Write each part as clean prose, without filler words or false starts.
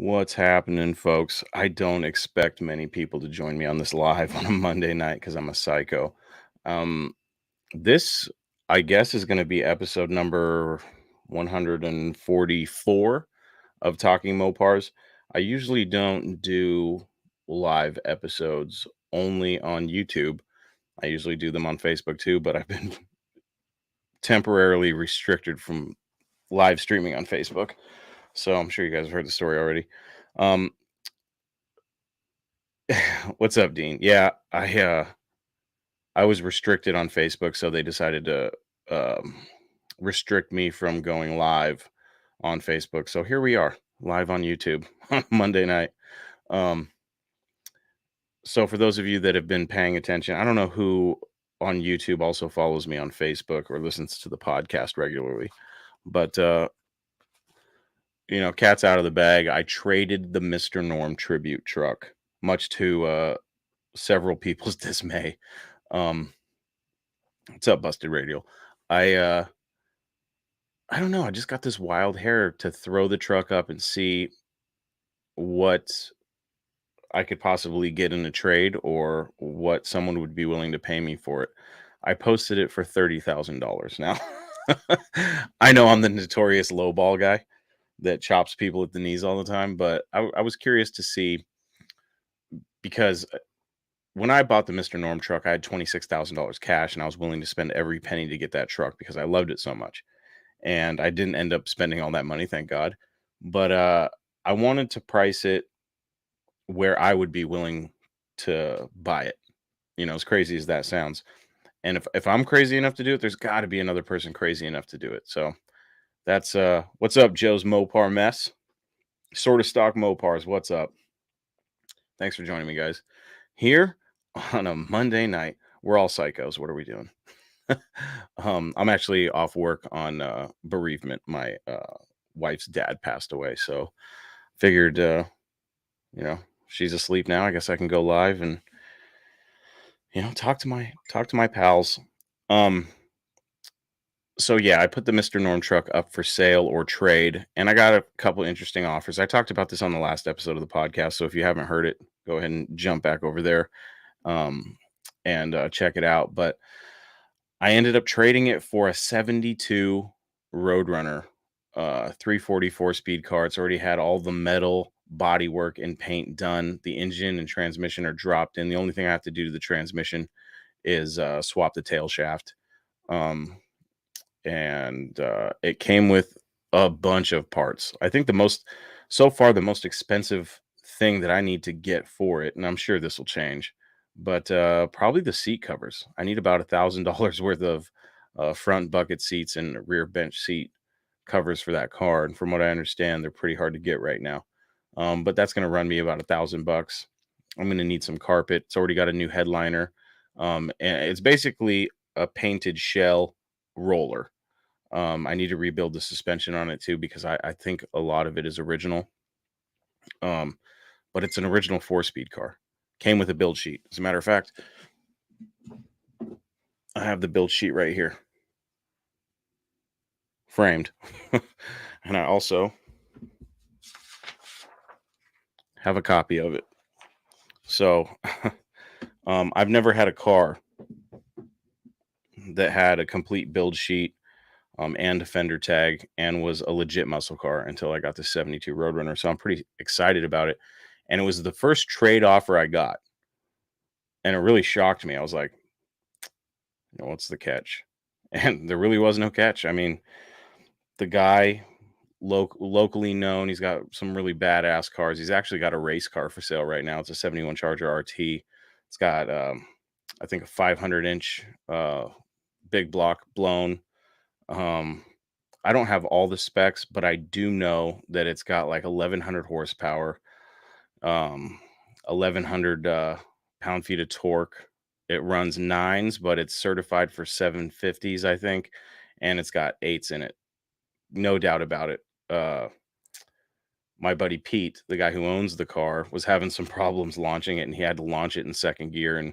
What's happening, folks? I don't expect many people to join me on this live on a Monday night because I'm a psycho. Um, this, I guess, is going to be episode number 144 of Talking Mopars. I usually don't do live episodes only on YouTube. I usually do them on Facebook too, but I've been temporarily restricted from live streaming on Facebook. So I'm sure you guys have heard the story already. Um, What's up, Dean? Yeah, I was restricted on Facebook, so they decided to um, restrict me from going live on Facebook. So here we are, live on YouTube on Monday night. Um, so for those of you that have been paying attention, I don't know who on YouTube also follows me on Facebook or listens to the podcast regularly, but cat's out of the bag. I traded the Mr. Norm tribute truck, much to several people's dismay. Um, what's up, Busted Radio? I uh I don't know. I just got this wild hair to throw the truck up and see what I could possibly get in a trade or what someone would be willing to pay me for it. I posted it for $30,000 now. I know I'm the notorious lowball guy that chops people at the knees all the time, but I was curious to see because when I bought the Mr. Norm truck, I had $26,000 cash and I was willing to spend every penny to get that truck because I loved it so much. And I didn't end up spending all that money, thank God. But I wanted to price it where I would be willing to buy it. As crazy as that sounds. And if I'm crazy enough to do it, there's got to be another person crazy enough to do it. So that's what's up, Joe's Mopar mess. Sort of stock Mopars. What's up? Thanks for joining me, guys. Here on a Monday night, we're all psychos. What are we doing? I'm actually off work on bereavement. My wife's dad passed away, so figured she's asleep now. I guess I can go live and talk to my pals. So yeah, I put the Mr. Norm truck up for sale or trade, and I got a couple interesting offers. I talked about this on the last episode of the podcast, so if you haven't heard it, go ahead and jump back over there um, and check it out. But I ended up trading it for a 72 Roadrunner, 344 speed car. It's already had all the metal bodywork and paint done. The engine and transmission are dropped in. The only thing I have to do to the transmission is swap the tail shaft. And it came with a bunch of parts. I think the most expensive thing that I need to get for it, and I'm sure this will change, but probably the seat covers. I need about $1,000 worth of front bucket seats and rear bench seat covers for that car. And from what I understand, they're pretty hard to get right now. But that's going to run me about $1,000. I'm going to need some carpet. It's already got a new headliner. And it's basically a painted shell roller. I need to rebuild the suspension on it too, because I think a lot of it is original. But it's an original 4-speed car. Came with a build sheet. As a matter of fact, I have the build sheet right here, framed. And I also have a copy of it. So I've never had a car that had a complete build sheet and a fender tag and was a legit muscle car until I got the 72 Roadrunner. So I'm pretty excited about it. And it was the first trade offer I got. And it really shocked me. I was like, what's the catch? And there really was no catch. I mean, the guy, locally known, he's got some really badass cars. He's actually got a race car for sale right now. It's a 71 Charger RT. It's got, I think, a 500-inch big block blown. I don't have all the specs, but I do know that it's got like 1,100 horsepower, 1,100 pound-feet of torque. It runs 9s, but it's certified for 750s, I think, and it's got 8s in it. No doubt about it. My buddy Pete, the guy who owns the car, was having some problems launching it, and he had to launch it in second gear. And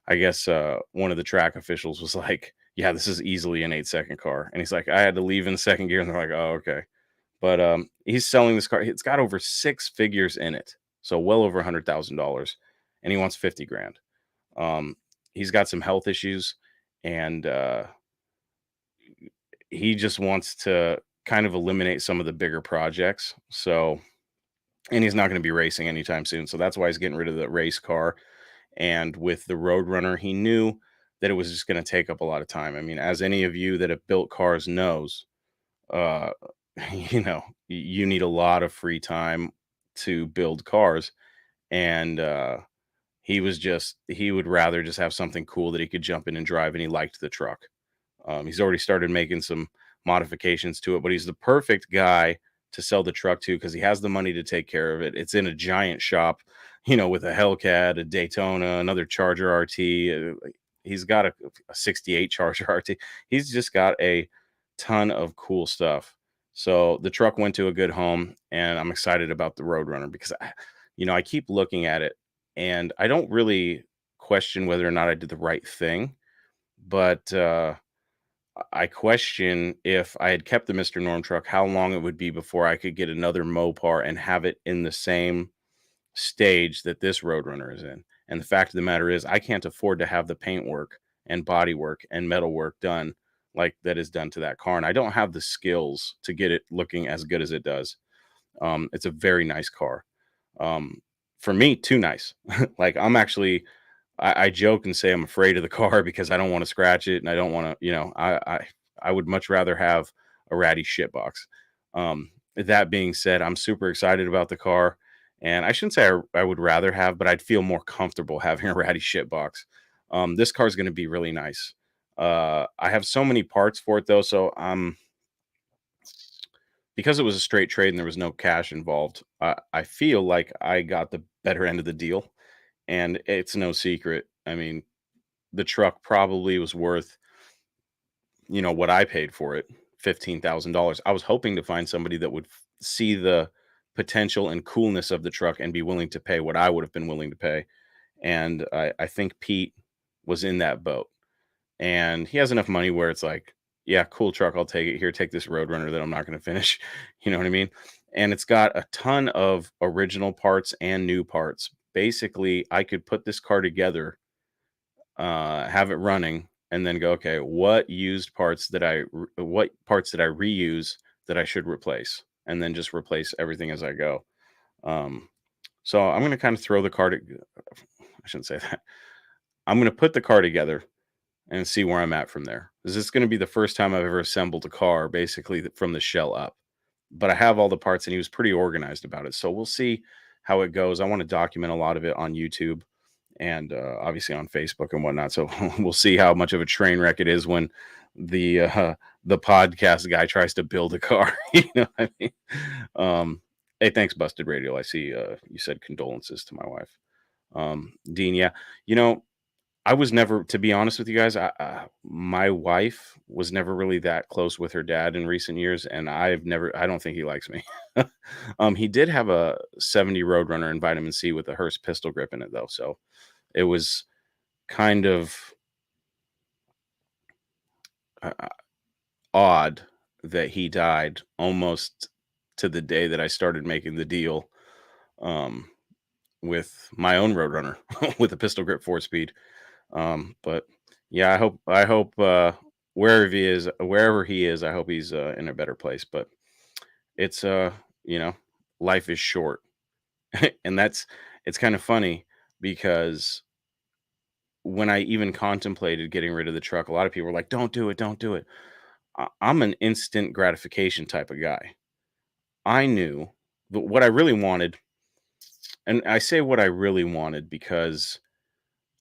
I guess one of the track officials was like, yeah, this is easily an 8-second car. And he's like, I had to leave in second gear. And they're like, oh, okay. But he's selling this car. It's got over six figures in it, so well over $100,000, and he wants 50 grand. Um, he's got some health issues, and he just wants to kind of eliminate some of the bigger projects. So, and he's not going to be racing anytime soon. So that's why he's getting rid of the race car. And with the Roadrunner, he knew that it was just going to take up a lot of time. I mean, as any of you that have built cars knows, uh, you need a lot of free time to build cars. And he would rather just have something cool that he could jump in and drive, and he liked the truck. He's already started making some modifications to it, but he's the perfect guy to sell the truck to because he has the money to take care of it. It's in a giant shop, with a Hellcat, a Daytona, another Charger RT. He's got a 68 Charger RT. He's just got a ton of cool stuff. So the truck went to a good home, and I'm excited about the Roadrunner because I keep looking at it, and I don't really question whether or not I did the right thing, but I question if I had kept the Mr. Norm truck, how long it would be before I could get another Mopar and have it in the same stage that this Roadrunner is in. And the fact of the matter is, I can't afford to have the paint work and body work and metal work done like that is done to that car. And I don't have the skills to get it looking as good as it does. It's a very nice car. Um, for me, too nice. Like I joke and say I'm afraid of the car because I don't want to scratch it and I don't want to, I would much rather have a ratty shitbox. That being said, I'm super excited about the car, and I shouldn't say I would rather have, but I'd feel more comfortable having a ratty shitbox. This car is going to be really nice. I have so many parts for it though, so because it was a straight trade and there was no cash involved, I feel like I got the better end of the deal, and it's no secret. I mean, the truck probably was worth, what I paid for it, $15,000. I was hoping to find somebody that would see the potential and coolness of the truck and be willing to pay what I would have been willing to pay. And I think Pete was in that boat. And he has enough money where it's like, yeah, cool truck. I'll take it. Here, take this Roadrunner that I'm not going to finish. You know what I mean? And it's got a ton of original parts and new parts. Basically, I could put this car together, have it running, and then go, okay, what parts did I reuse that I should replace, and then just replace everything as I go. Um, so I'm going to kind of throw the car to, I shouldn't say that. I'm going to put the car together and see where I'm at from there. Is this going to be the first time I've ever assembled a car basically from the shell up? But I have all the parts, and he was pretty organized about it. So we'll see how it goes. I want to document a lot of it on YouTube and obviously on Facebook and whatnot. So we'll see how much of a train wreck it is when the podcast guy tries to build a car. You know what I mean? Hey, thanks, Busted Radio. I see you said condolences to my wife, Dean. Yeah, you know, I was never, to be honest with you guys, my wife was never really that close with her dad in recent years, and I don't think he likes me. He did have a 70 Roadrunner in vitamin C with a Hearst pistol grip in it, though, so it was kind of uh, odd that he died almost to the day that I started making the deal um, with my own Roadrunner with a pistol grip 4-speed. But yeah, I hope wherever he is, I hope he's in a better place. But it's you know, life is short, and it's kind of funny because when I even contemplated getting rid of the truck, a lot of people were like, "Don't do it, don't do it." I'm an instant gratification type of guy. I knew what I really wanted, and I say what I really wanted because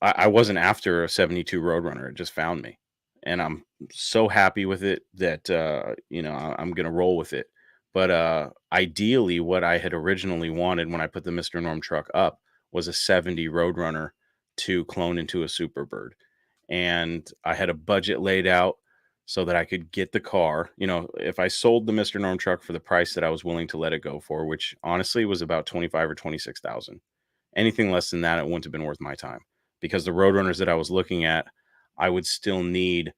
I wasn't after a 72 Roadrunner. It just found me. And I'm so happy with it that, I'm going to roll with it. But ideally, what I had originally wanted when I put the Mr. Norm truck up was a 70 Roadrunner to clone into a Superbird. And I had a budget laid out so that I could get the car. If I sold the Mr. Norm truck for the price that I was willing to let it go for, which honestly was about 25 or 26,000. Anything less than that, it wouldn't have been worth my time because the Roadrunners that I was looking at, I would still need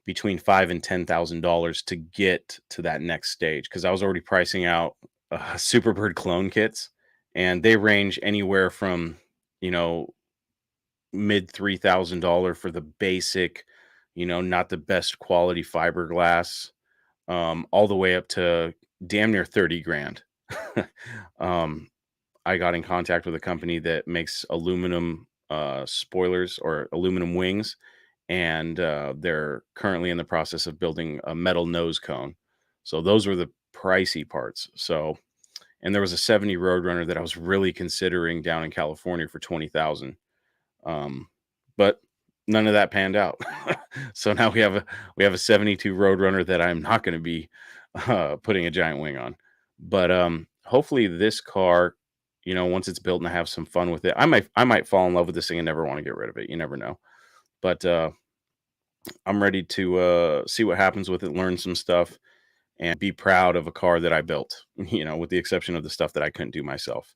between five and $10,000 to get to that next stage because I was already pricing out Superbird clone kits, and they range anywhere from you know mid $3,000 for the basic, not the best quality fiberglass, all the way up to damn near 30 grand. um, I got in contact with a company that makes aluminum spoilers or aluminum wings, and they're currently in the process of building a metal nose cone. So those were the pricey parts. So, and there was a 70 Roadrunner that I was really considering down in California for 20,000. Um, but none of that panned out. So now we have a 72 Roadrunner that I'm not going to be putting a giant wing on. But hopefully this car, once it's built and I have some fun with it, I might fall in love with this thing and never want to get rid of it. You never know. But I'm ready to see what happens with it, learn some stuff, and be proud of a car that I built. With the exception of the stuff that I couldn't do myself.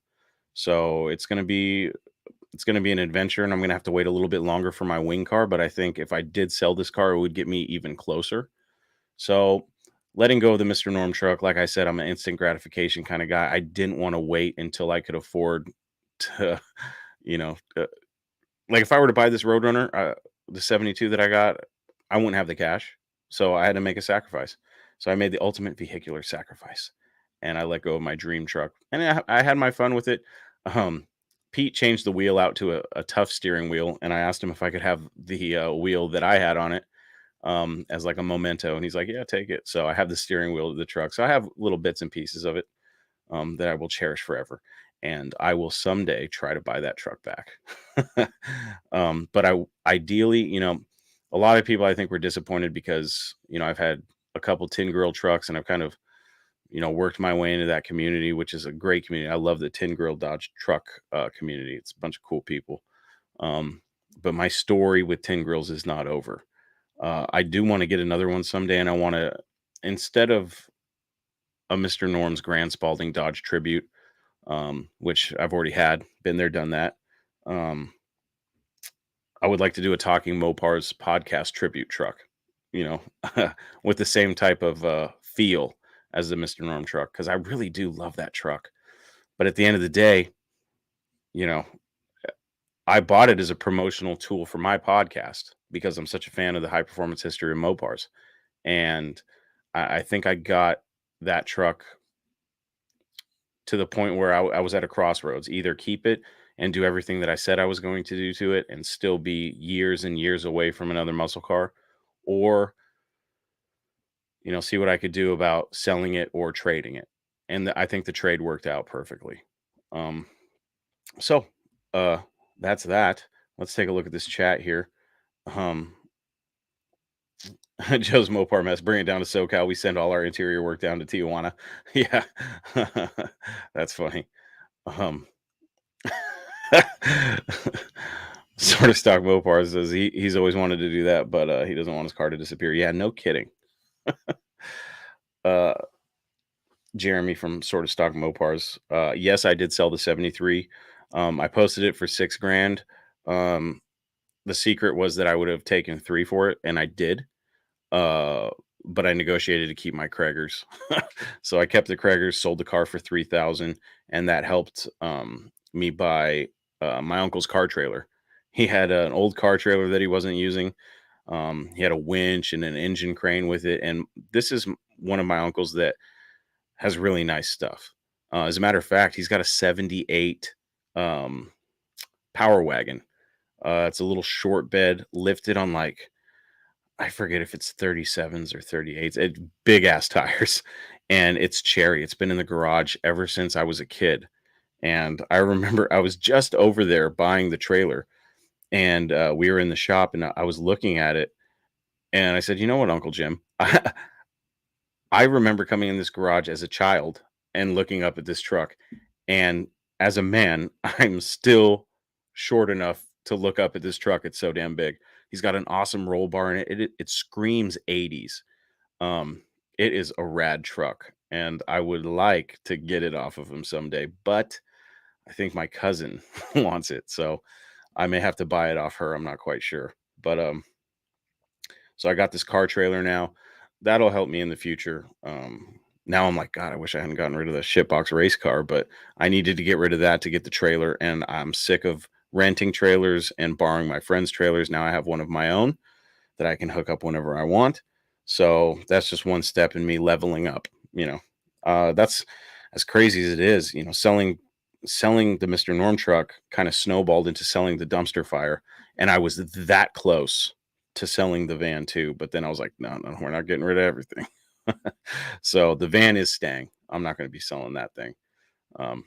So it's gonna be an adventure, and I'm gonna have to wait a little bit longer for my wing car. But I think if I did sell this car, it would get me even closer. So letting go of the Mr. Norm truck, like I said, I'm an instant gratification kind of guy. I didn't want to wait until I could afford to, you know, uh, like if I were to buy this Roadrunner, the 72 that I got, I wouldn't have the cash. So I had to make a sacrifice. So I made the ultimate vehicular sacrifice and I let go of my dream truck. And I had my fun with it. Um, Pete changed the wheel out to a tough steering wheel. And I asked him if I could have the wheel that I had on it as like a memento. And he's like, yeah, take it. So I have the steering wheel of the truck. So I have little bits and pieces of it that I will cherish forever. And I will someday try to buy that truck back. But I ideally, a lot of people I think were disappointed because, I've had a couple Tin Grill trucks and I've kind of, worked my way into that community, which is a great community. I love the Tin Grill Dodge truck community. It's a bunch of cool people. Um, but my story with Tin Grills is not over. I do want to get another one someday, and I want to, instead of a Mr. Norm's Grand Spalding Dodge Tribute, which I've already had, been there, done that. Um, I would like to do a Talking Mopars podcast tribute truck, you with the same type of feel as the Mr. Norm truck, because I really do love that truck. But at the end of the day, you know, I bought it as a promotional tool for my podcast because I'm such a fan of the high performance history of Mopars. And I think I got that truck to the point where I was at a crossroads: either keep it and do everything that I said I was going to do to it and still be years and years away from another muscle car, or, see what I could do about selling it or trading it. And I think the trade worked out perfectly. Um, so uh, that's that. Let's take a look at this chat here. Um, Joe's Mopar mess, bring it down to SoCal. We send all our interior work down to Tijuana. Yeah, that's funny. Um, Sort of stock Mopar says he's always wanted to do that, but he doesn't want his car to disappear. Yeah, no kidding. uh, Jeremy from Sort of Stock Mopars. Yes, I did sell the 73. I posted it for 6 grand. Um, the secret was that I would have taken 3 for it, and I did. Uh, but I negotiated to keep my Kraggers. So I kept the Kraggers, sold the car for 3,000, and that helped me buy my uncle's car trailer. He had an old car trailer that he wasn't using. He had a winch and an engine crane with it, and this is one of my uncles that has really nice stuff. As a matter of fact, he's got a 78 um, Power Wagon. It's a little short bed, lifted on like, I forget if it's 37s or 38s. It big ass tires, and it's cherry. It's been in the garage ever since I was a kid. And I remember I was just over there buying the trailer, and we were in the shop, and I was looking at it, and I said, "You know what, Uncle Jim? I remember coming in this garage as a child and looking up at this truck, and as a man, I'm still short enough to look up at this truck. It's so damn big. He's got an awesome roll bar in it. It screams 80s. Um, it is a rad truck, and I would like to get it off of him someday, but I think my cousin wants it, so I may have to buy it off her. I'm not quite sure, but So I got this car trailer now. That'll help me in the future. Now I'm like, God, I wish I hadn't gotten rid of the shitbox race car, but I needed to get rid of that to get the trailer. And I'm sick of renting trailers and borrowing my friends' trailers. Now I have one of my own that I can hook up whenever I want. So that's just one step in me leveling up, you know. That's as crazy as it is, selling the Mr. Norm truck kind of snowballed into selling the dumpster fire. And I was that close to selling the van too. But then I was like, no, we're not getting rid of everything. So the van is staying. I'm not going to be selling that thing. Um,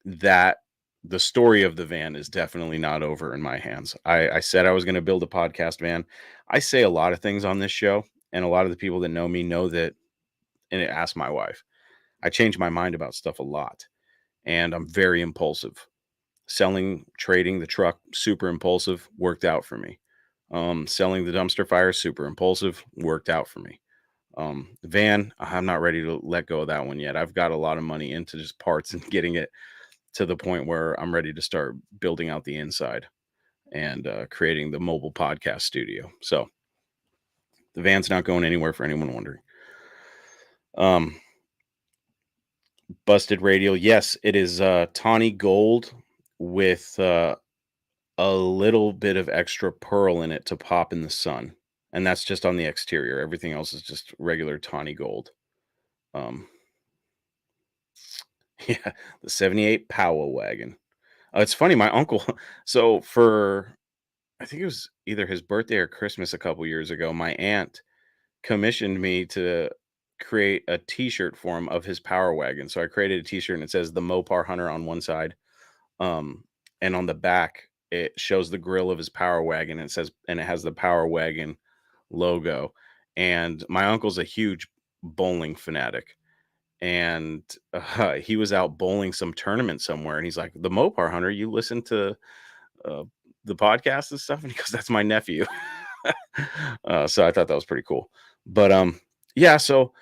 that the story of the van is definitely not over in my hands. I said I was going to build a podcast van. I say a lot of things on this show, and a lot of the people that know me know that. And ask my wife. I change my mind about stuff a lot, and I'm very impulsive. Trading the truck, super impulsive, worked out for me. Selling the dumpster fire, super impulsive, worked out for me. The van, I'm not ready to let go of that one yet. I've got a lot of money into just parts and getting it to the point where I'm ready to start building out the inside and creating the mobile podcast studio. So the van's not going anywhere for anyone wondering. Busted radial. Yes, it is tawny gold with a little bit of extra pearl in it to pop in the sun. And that's just on the exterior. Everything else is just regular tawny gold. Um, yeah, the 78 Powell wagon. It's funny, my uncle, so for, I think it was either his birthday or Christmas a couple years ago, my aunt commissioned me to create a t-shirt for him of his power wagon. So I created a t-shirt and it says the Mopar Hunter on one side. Um, and on the back, it shows the grill of his power wagon and it has the power wagon logo. And my uncle's a huge bowling fanatic. And he was out bowling some tournament somewhere. And he's like, the Mopar Hunter, you listen to uh, the podcast and stuff? And he goes, that's my nephew. So I thought that was pretty cool. But yeah, so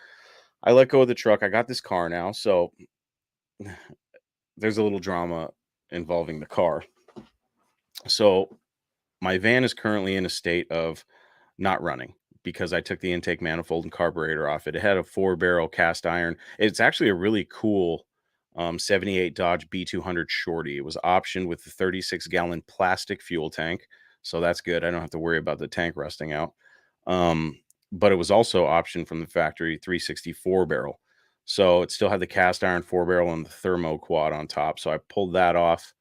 I let go of the truck. I got this car now. So there's a little drama involving the car. So my van is currently in a state of not running because I took the intake manifold and carburetor off it. It had a 4-barrel cast iron. It's actually a really cool 78 Dodge B200 Shorty. It was optioned with the 36-gallon plastic fuel tank. So that's good. I don't have to worry about the tank rusting out. But it was also optioned from the factory 364 barrel. So it still had the cast iron 4-barrel and the thermo quad on top. So I pulled that off.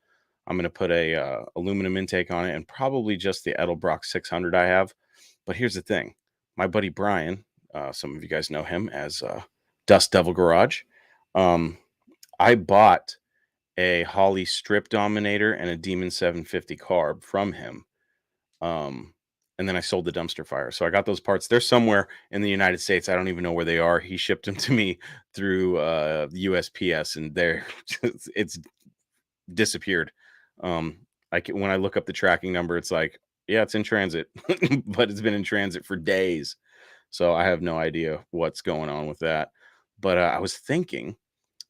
I'm going to put a aluminum intake on it and probably just the Edelbrock 600 I have. But here's the thing. My buddy Brian, some of you guys know him as Dust Devil Garage. I bought a Holley Strip Dominator and a Demon 750 carb from him. And then I sold the dumpster fire. So I got those parts. They're somewhere in the United States. I don't even know where they are. He shipped them to me through USPS, and it's disappeared. When I look up the tracking number, it's like, yeah, it's in transit, but it's been in transit for days. So I have no idea what's going on with that. But I was thinking,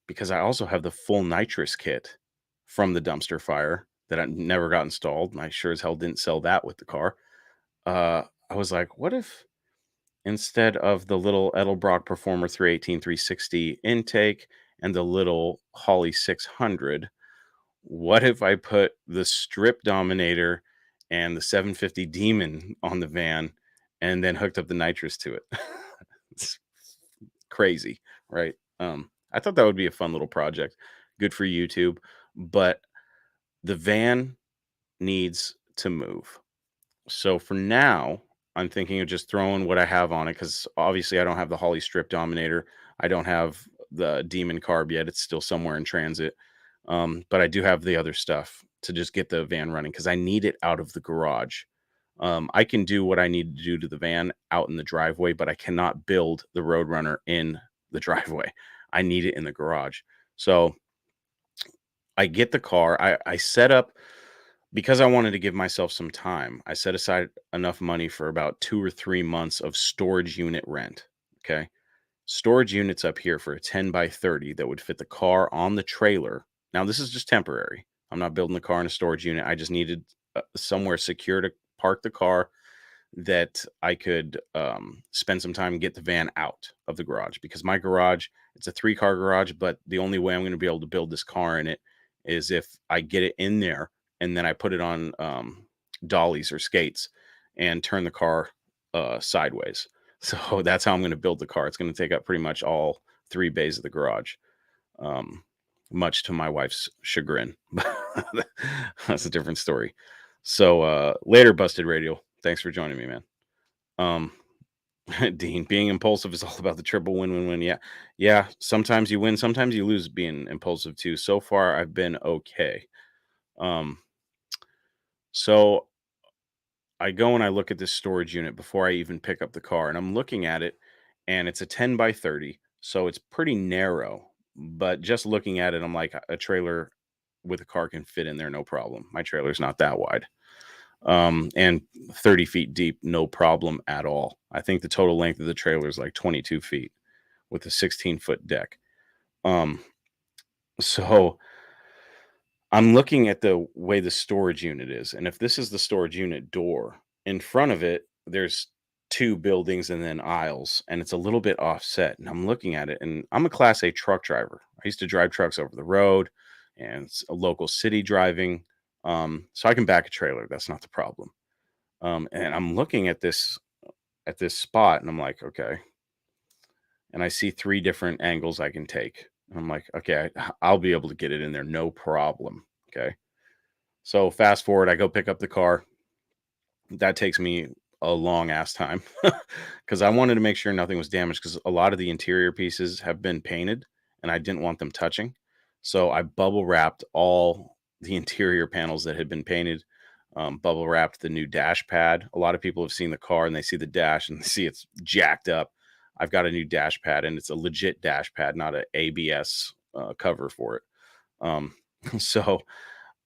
because I also have the full nitrous kit from the dumpster fire that I never got installed, and I sure as hell didn't sell that with the car. I was like, what if instead of the little Edelbrock Performer 318 360 intake and the little Holley 600, what if I put the Strip Dominator and the 750 Demon on the van and then hooked up the nitrous to it? It's crazy, right? I thought that would be a fun little project. Good for YouTube, but the van needs to move. So for now, I'm thinking of just throwing what I have on it because obviously I don't have the Holley Strip Dominator. I don't have the Demon carb yet. It's still somewhere in transit. But I do have the other stuff to just get the van running because I need it out of the garage. I can do what I need to do to the van out in the driveway, but I cannot build the Roadrunner in the driveway. I need it in the garage. So I get the car. I set up because I wanted to give myself some time. I set aside enough money for about 2 or 3 months of storage unit rent. Okay. Storage units up here for a 10 by 30 that would fit the car on the trailer. Now, this is just temporary. I'm not building the car in a storage unit. I just needed somewhere secure to park the car that I could spend some time and get the van out of the garage, because my garage, it's a 3-car garage, but the only way I'm going to be able to build this car in it is if I get it in there and then I put it on dollies or skates and turn the car sideways. So that's how I'm going to build the car. It's going to take up pretty much all 3 bays of the garage, um, much to my wife's chagrin. That's a different story. So later, Busted Radio. Thanks for joining me, man. Um, Dean, being impulsive is all about the triple win, win, win. Yeah, yeah. Sometimes you win, sometimes you lose. Being impulsive too. So far, I've been okay. Um, so I go and I look at this storage unit before I even pick up the car, and I'm looking at it, and it's a 10 by 30, so it's pretty narrow. But just looking at it, I'm like, a trailer with a car can fit in there, no problem. My trailer's not that wide. And 30 feet deep, no problem at all. I think the total length of the trailer is like 22 feet with a 16-foot deck. Um, so I'm looking at the way the storage unit is, and if this is the storage unit door, in front of it, there's 2 buildings and then aisles, and it's a little bit offset. And I'm looking at it, and I'm a Class A truck driver. I used to drive trucks over the road and a local city driving. So I can back a trailer. That's not the problem. And I'm looking at this spot, and I'm like, okay. And I see 3 different angles I can take. And I'm like, okay, I'll be able to get it in there, no problem. Okay. So fast forward, I go pick up the car. That takes me a long ass time because I wanted to make sure nothing was damaged, because a lot of the interior pieces have been painted and I didn't want them touching. So I bubble wrapped all the interior panels that had been painted, bubble wrapped the new dash pad. A lot of people have seen the car and they see the dash and they see it's jacked up. I've got a new dash pad, and it's a legit dash pad, not an ABS cover for it. Um, so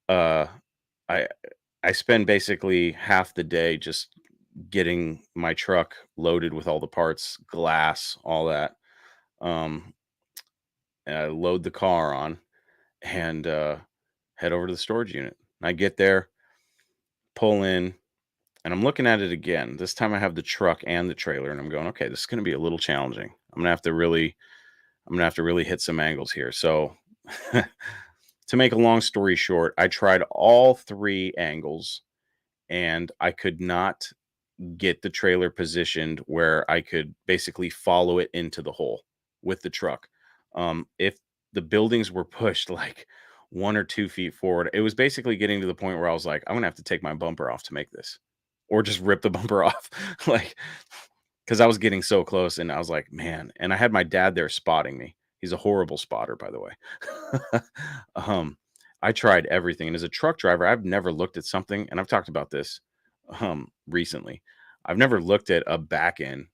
uh, I I spend basically half the day just getting my truck loaded with all the parts, glass, all that. Um, and I load the car on and head over to the storage unit. I get there, pull in, and I'm looking at it again. This time I have the truck and the trailer, and I'm going, okay, this is going to be a little challenging. I'm gonna have to really hit some angles here. So, to make a long story short, I tried all 3 angles, and I could not get the trailer positioned where I could basically follow it into the hole with the truck. If the buildings were pushed like 1 or 2 feet forward, it was basically getting to the point where I was like, I'm gonna have to take my bumper off to make this, or just rip the bumper off, like, because I was getting so close, and I was like, man. And I had my dad there spotting me. He's a horrible spotter, by the way. um, I tried everything, and as a truck driver, I've never looked at something, and I've talked about this recently. I've never looked at a back end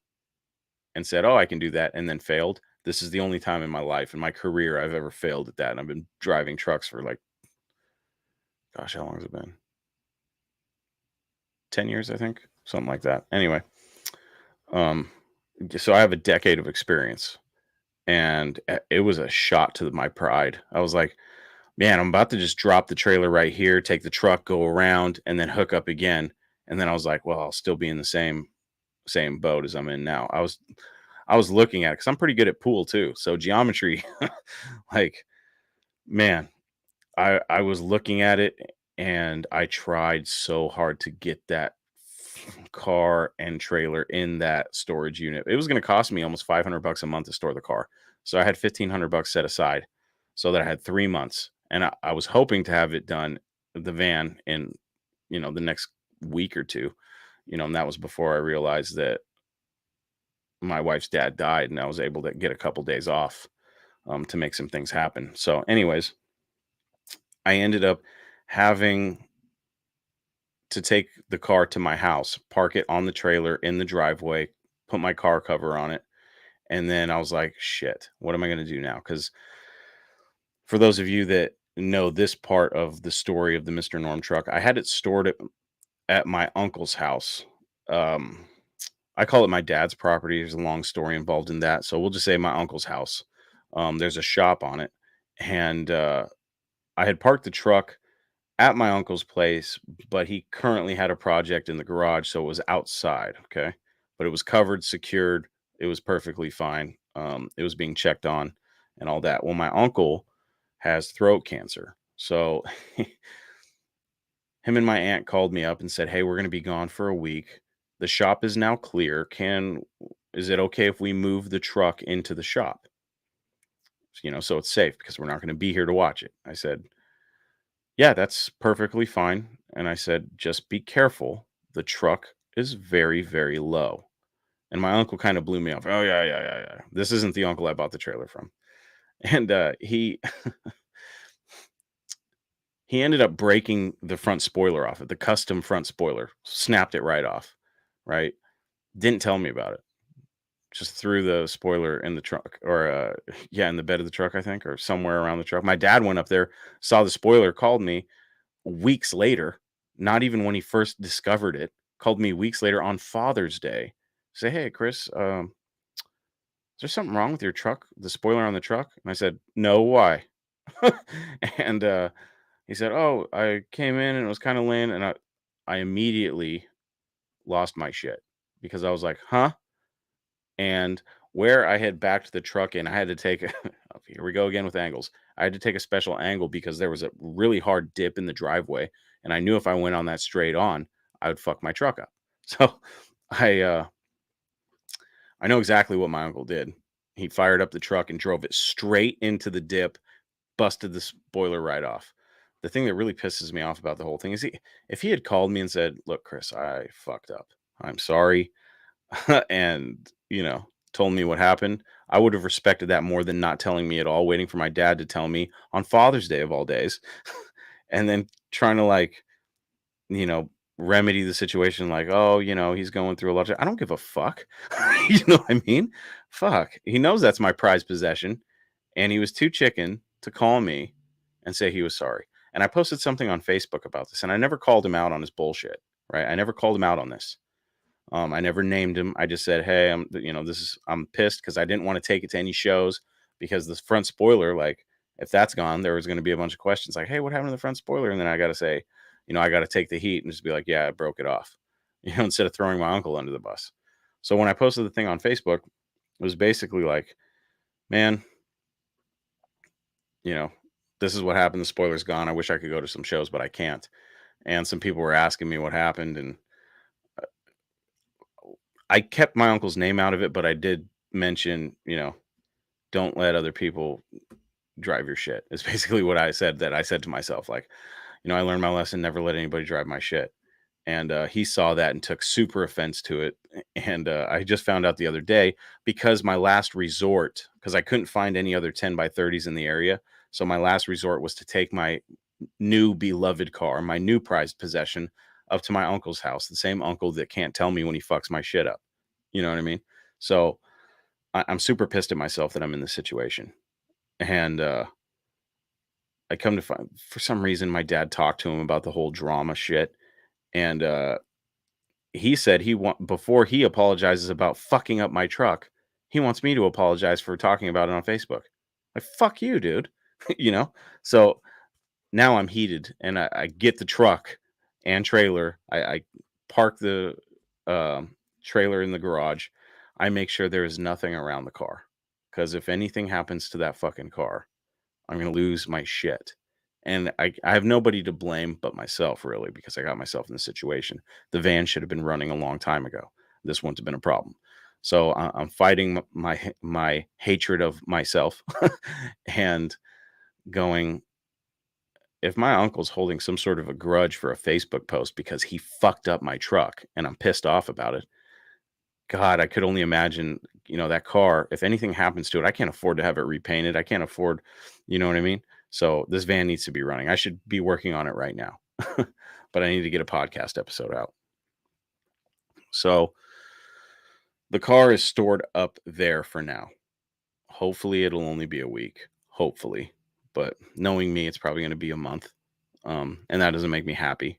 and said, "Oh, I can do that," and then failed. This is the only time in my life, in my career, I've ever failed at that. And I've been driving trucks for like, gosh, how long has it been? 10 years, I think, something like that. Anyway, um, so I have a decade of experience, and it was a shot to my pride. I was like, man, I'm about to just drop the trailer right here, take the truck, go around, and then hook up again. And then I was like, well, I'll still be in the same boat as I'm in now. I was looking at it because I'm pretty good at pool too. So geometry, like, man, I was looking at it, and I tried so hard to get that car and trailer in that storage unit. It was going to cost me almost $500 a month to store the car. So I had $1,500 set aside so that I had 3 months. And I was hoping to have it done, the van, in, the next week or two, and that was before I realized that my wife's dad died, and I was able to get a couple days off to make some things happen. So, anyways, I ended up having to take the car to my house, park it on the trailer in the driveway, put my car cover on it, and then I was like, "Shit, what am I gonna do now?" Because for those of you that know this part of the story of the Mr. Norm truck, I had it stored at my uncle's house. Um, I call it my dad's property. There's a long story involved in that, so we'll just say my uncle's house. There's a shop on it, and I had parked the truck at my uncle's place, but he currently had a project in the garage, so it was outside, okay? But it was covered, secured, it was perfectly fine. It was being checked on and all that. Well, my uncle has throat cancer. So him and my aunt called me up and said, "Hey, we're going to be gone for a week. The shop is now clear. Is it okay if we move the truck into the shop? So it's safe because we're not going to be here to watch it." I said, "Yeah, that's perfectly fine." And I said, "Just be careful. The truck is very, very low." And my uncle kind of blew me off. "Oh, yeah, yeah, yeah, yeah. This isn't the uncle I bought the trailer from." And he ended up breaking the front spoiler off it, the custom front spoiler, snapped it right off, right? Didn't tell me about it. Just threw the spoiler in the truck or, yeah, in the bed of the truck, I think, or somewhere around the truck. My dad went up there, saw the spoiler, called me weeks later, not even when he first discovered it, called me weeks later on Father's Day. Say, "Hey, Chris, is there something wrong with your truck? The spoiler on the truck?" And I said, "No, why?" And he said, "Oh, I came in and it was kind of laying," and I immediately lost my shit because I was like, "Huh?" And where I had backed the truck in, I had to take here we go again with angles. I had to take a special angle because there was a really hard dip in the driveway, and I knew if I went on that straight on, I would fuck my truck up. So I uh I know exactly what my uncle did. He fired up the truck and drove it straight into the dip, busted the spoiler right off. The thing that really pisses me off about the whole thing is if he had called me and said, "Look, Chris, I fucked up. I'm sorry." and, told me what happened, I would have respected that more than not telling me at all, waiting for my dad to tell me on Father's Day of all days, and then trying to you know, remedy the situation like, "Oh, he's going through a lot of I don't give a fuck." You know what I mean? Fuck. He knows that's my prized possession, and he was too chicken to call me and say he was sorry. And I posted something on Facebook about this, and I never called him out on his bullshit, right? I never called him out on this. I never named him. I just said, "Hey, I'm pissed because I didn't want to take it to any shows because the front spoiler, like, if that's gone, there was going to be a bunch of questions like, 'Hey, what happened to the front spoiler?' And then I got to say, I got to take the heat and just be like, 'Yeah, I broke it off,' instead of throwing my uncle under the bus." So when I posted the thing on Facebook, it was basically like, "Man, you know, this is what happened. The spoiler's gone. I wish I could go to some shows, but I can't." And some people were asking me what happened, and I kept my uncle's name out of it, but I did mention, don't let other people drive your shit. It's basically what I said to myself. Like, I learned my lesson, never let anybody drive my shit. And he saw that and took super offense to it. And I just found out the other day because my last resort, because I couldn't find any other 10 by 30s in the area. So my last resort was to take my new beloved car, my new prized possession, up to my uncle's house, the same uncle that can't tell me when he fucks my shit up. You know what I mean? So I'm super pissed at myself that I'm in this situation. And I come to find, for some reason, my dad talked to him about the whole drama shit. And he said before he apologizes about fucking up my truck, he wants me to apologize for talking about it on Facebook. Like, fuck you, dude. you know? So now I'm heated and I get the truck and trailer. I park the trailer in the garage. I make sure there is nothing around the car. Because if anything happens to that fucking car, I'm going to lose my shit. And I have nobody to blame but myself, really, because I got myself in this situation. The van should have been running a long time ago. This wouldn't have been a problem. So I'm fighting my hatred of myself and going, if my uncle's holding some sort of a grudge for a Facebook post because he fucked up my truck and I'm pissed off about it, God, I could only imagine, that car, if anything happens to it, I can't afford to have it repainted. I can't afford, you know what I mean? So this van needs to be running. I should be working on it right now, but I need to get a podcast episode out. So the car is stored up there for now. Hopefully it'll only be a week. Hopefully. But knowing me, it's probably going to be a month. And that doesn't make me happy.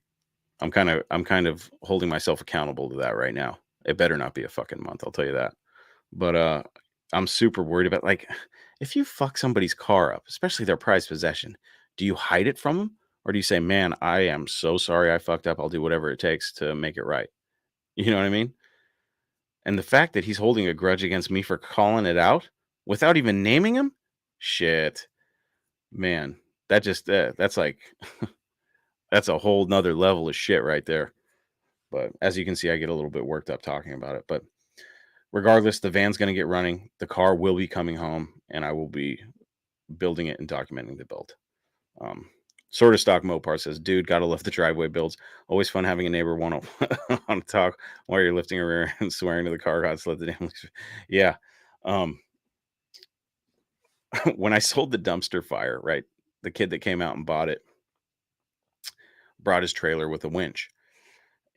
I'm kind of holding myself accountable to that right now. It better not be a fucking month, I'll tell you that. But I'm super worried about, like, if you fuck somebody's car up, especially their prized possession, do you hide it from them Or do you say, "Man, I am so sorry I fucked up. I'll do whatever it takes to make it right." You know what I mean? And the fact that he's holding a grudge against me for calling it out without even naming him? Shit. Man, that just that's like that's a whole nother level of shit right there. But as you can see, I get a little bit worked up talking about it. But regardless, the van's going to get running. The car will be coming home, and I will be building it and documenting the build. Um, sort of stock Mopar says, "Dude, gotta love the driveway builds. Always fun having a neighbor want to want to talk while you're lifting a rear and swearing to the car gods. Let the damn yeah." Um, when I sold the dumpster fire, right, the kid that came out and bought it brought his trailer with a winch,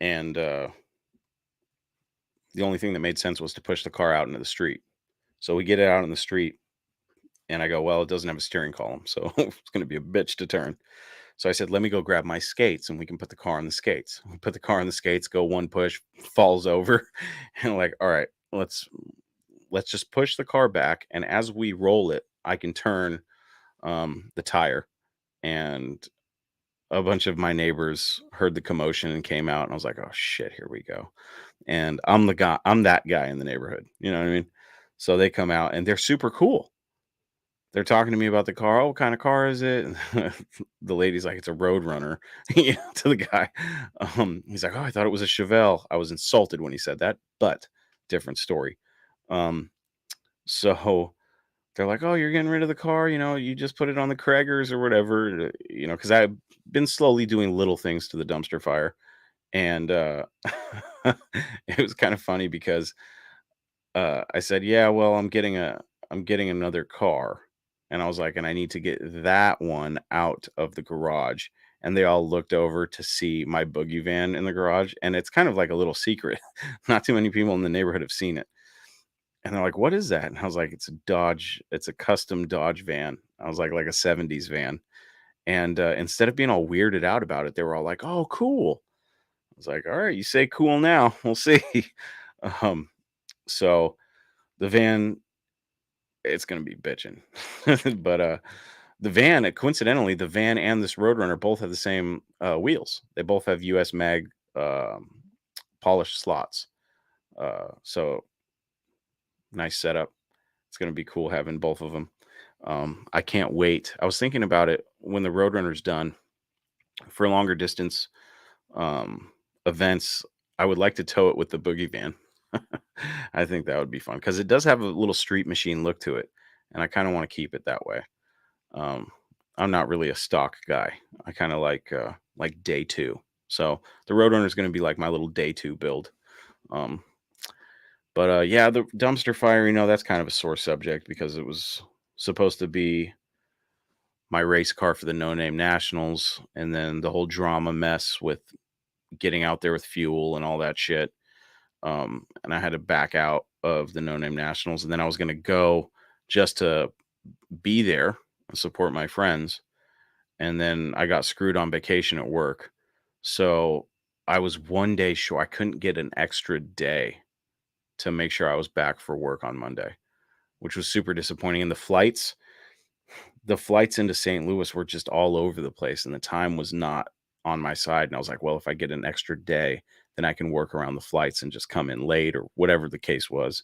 and the only thing that made sense was to push the car out into the street. So we get it out in the street, and I go, "Well, it doesn't have a steering column, so it's going to be a bitch to turn." So I said, "Let me go grab my skates and we can put the car on the skates." We put the car on the skates, go one push, falls over, and like, all right, let's just push the car back, and as we roll it, I can turn the tire. And a bunch of my neighbors heard the commotion and came out, and I was like, "Oh shit, here we go." And I'm that guy in the neighborhood. You know what I mean? So they come out and they're super cool. They're talking to me about the car. "Oh, what kind of car is it?" The lady's like, "It's a Roadrunner." To the guy. He's like, "Oh, I thought it was a Chevelle." I was insulted when he said that, but different story. Um, so they're like, "Oh, you're getting rid of the car, you just put it on the Craigers or whatever," because I've been slowly doing little things to the dumpster fire. And it was kind of funny because I said, "Yeah, well, I'm getting another car." And I was like, "And I need to get that one out of the garage." And they all looked over to see my boogie van in the garage, and it's kind of like a little secret. Not too many people in the neighborhood have seen it. And they're like, "What is that?" And I was like, "It's a Dodge, it's a custom Dodge van." I was like a 70s van. And instead of being all weirded out about it, they were all like, "Oh, cool." I was like, "All right, you say cool now. We'll see." um, so the van, it's gonna be bitching. But, the van, coincidentally, the van and this Roadrunner both have the same, wheels. They both have US mag, polished slots. So nice setup. It's gonna be cool having both of them. I can't wait. I was thinking about it when the Roadrunner's done for longer distance, um, events. I would like to tow it with the boogie van. I think that would be fun because it does have a little street machine look to it, and I kinda wanna keep it that way. Um, I'm not really a stock guy. I kind of like day two. So the Roadrunner is going to be like my little day two build. Um, but yeah, the dumpster fire, that's kind of a sore subject because it was supposed to be my race car for the No Name Nationals, and then the whole drama mess with getting out there with fuel and all that shit. And I had to back out of the No Name Nationals, and then I was going to go just to be there and support my friends. And then I got screwed on vacation at work. So I was one day short. I couldn't get an extra day to make sure I was back for work on Monday, which was super disappointing. And the flights into St. Louis were just all over the place, and the time was not on my side. And I was like, well, if I get an extra day, then I can work around the flights and just come in late or whatever the case was.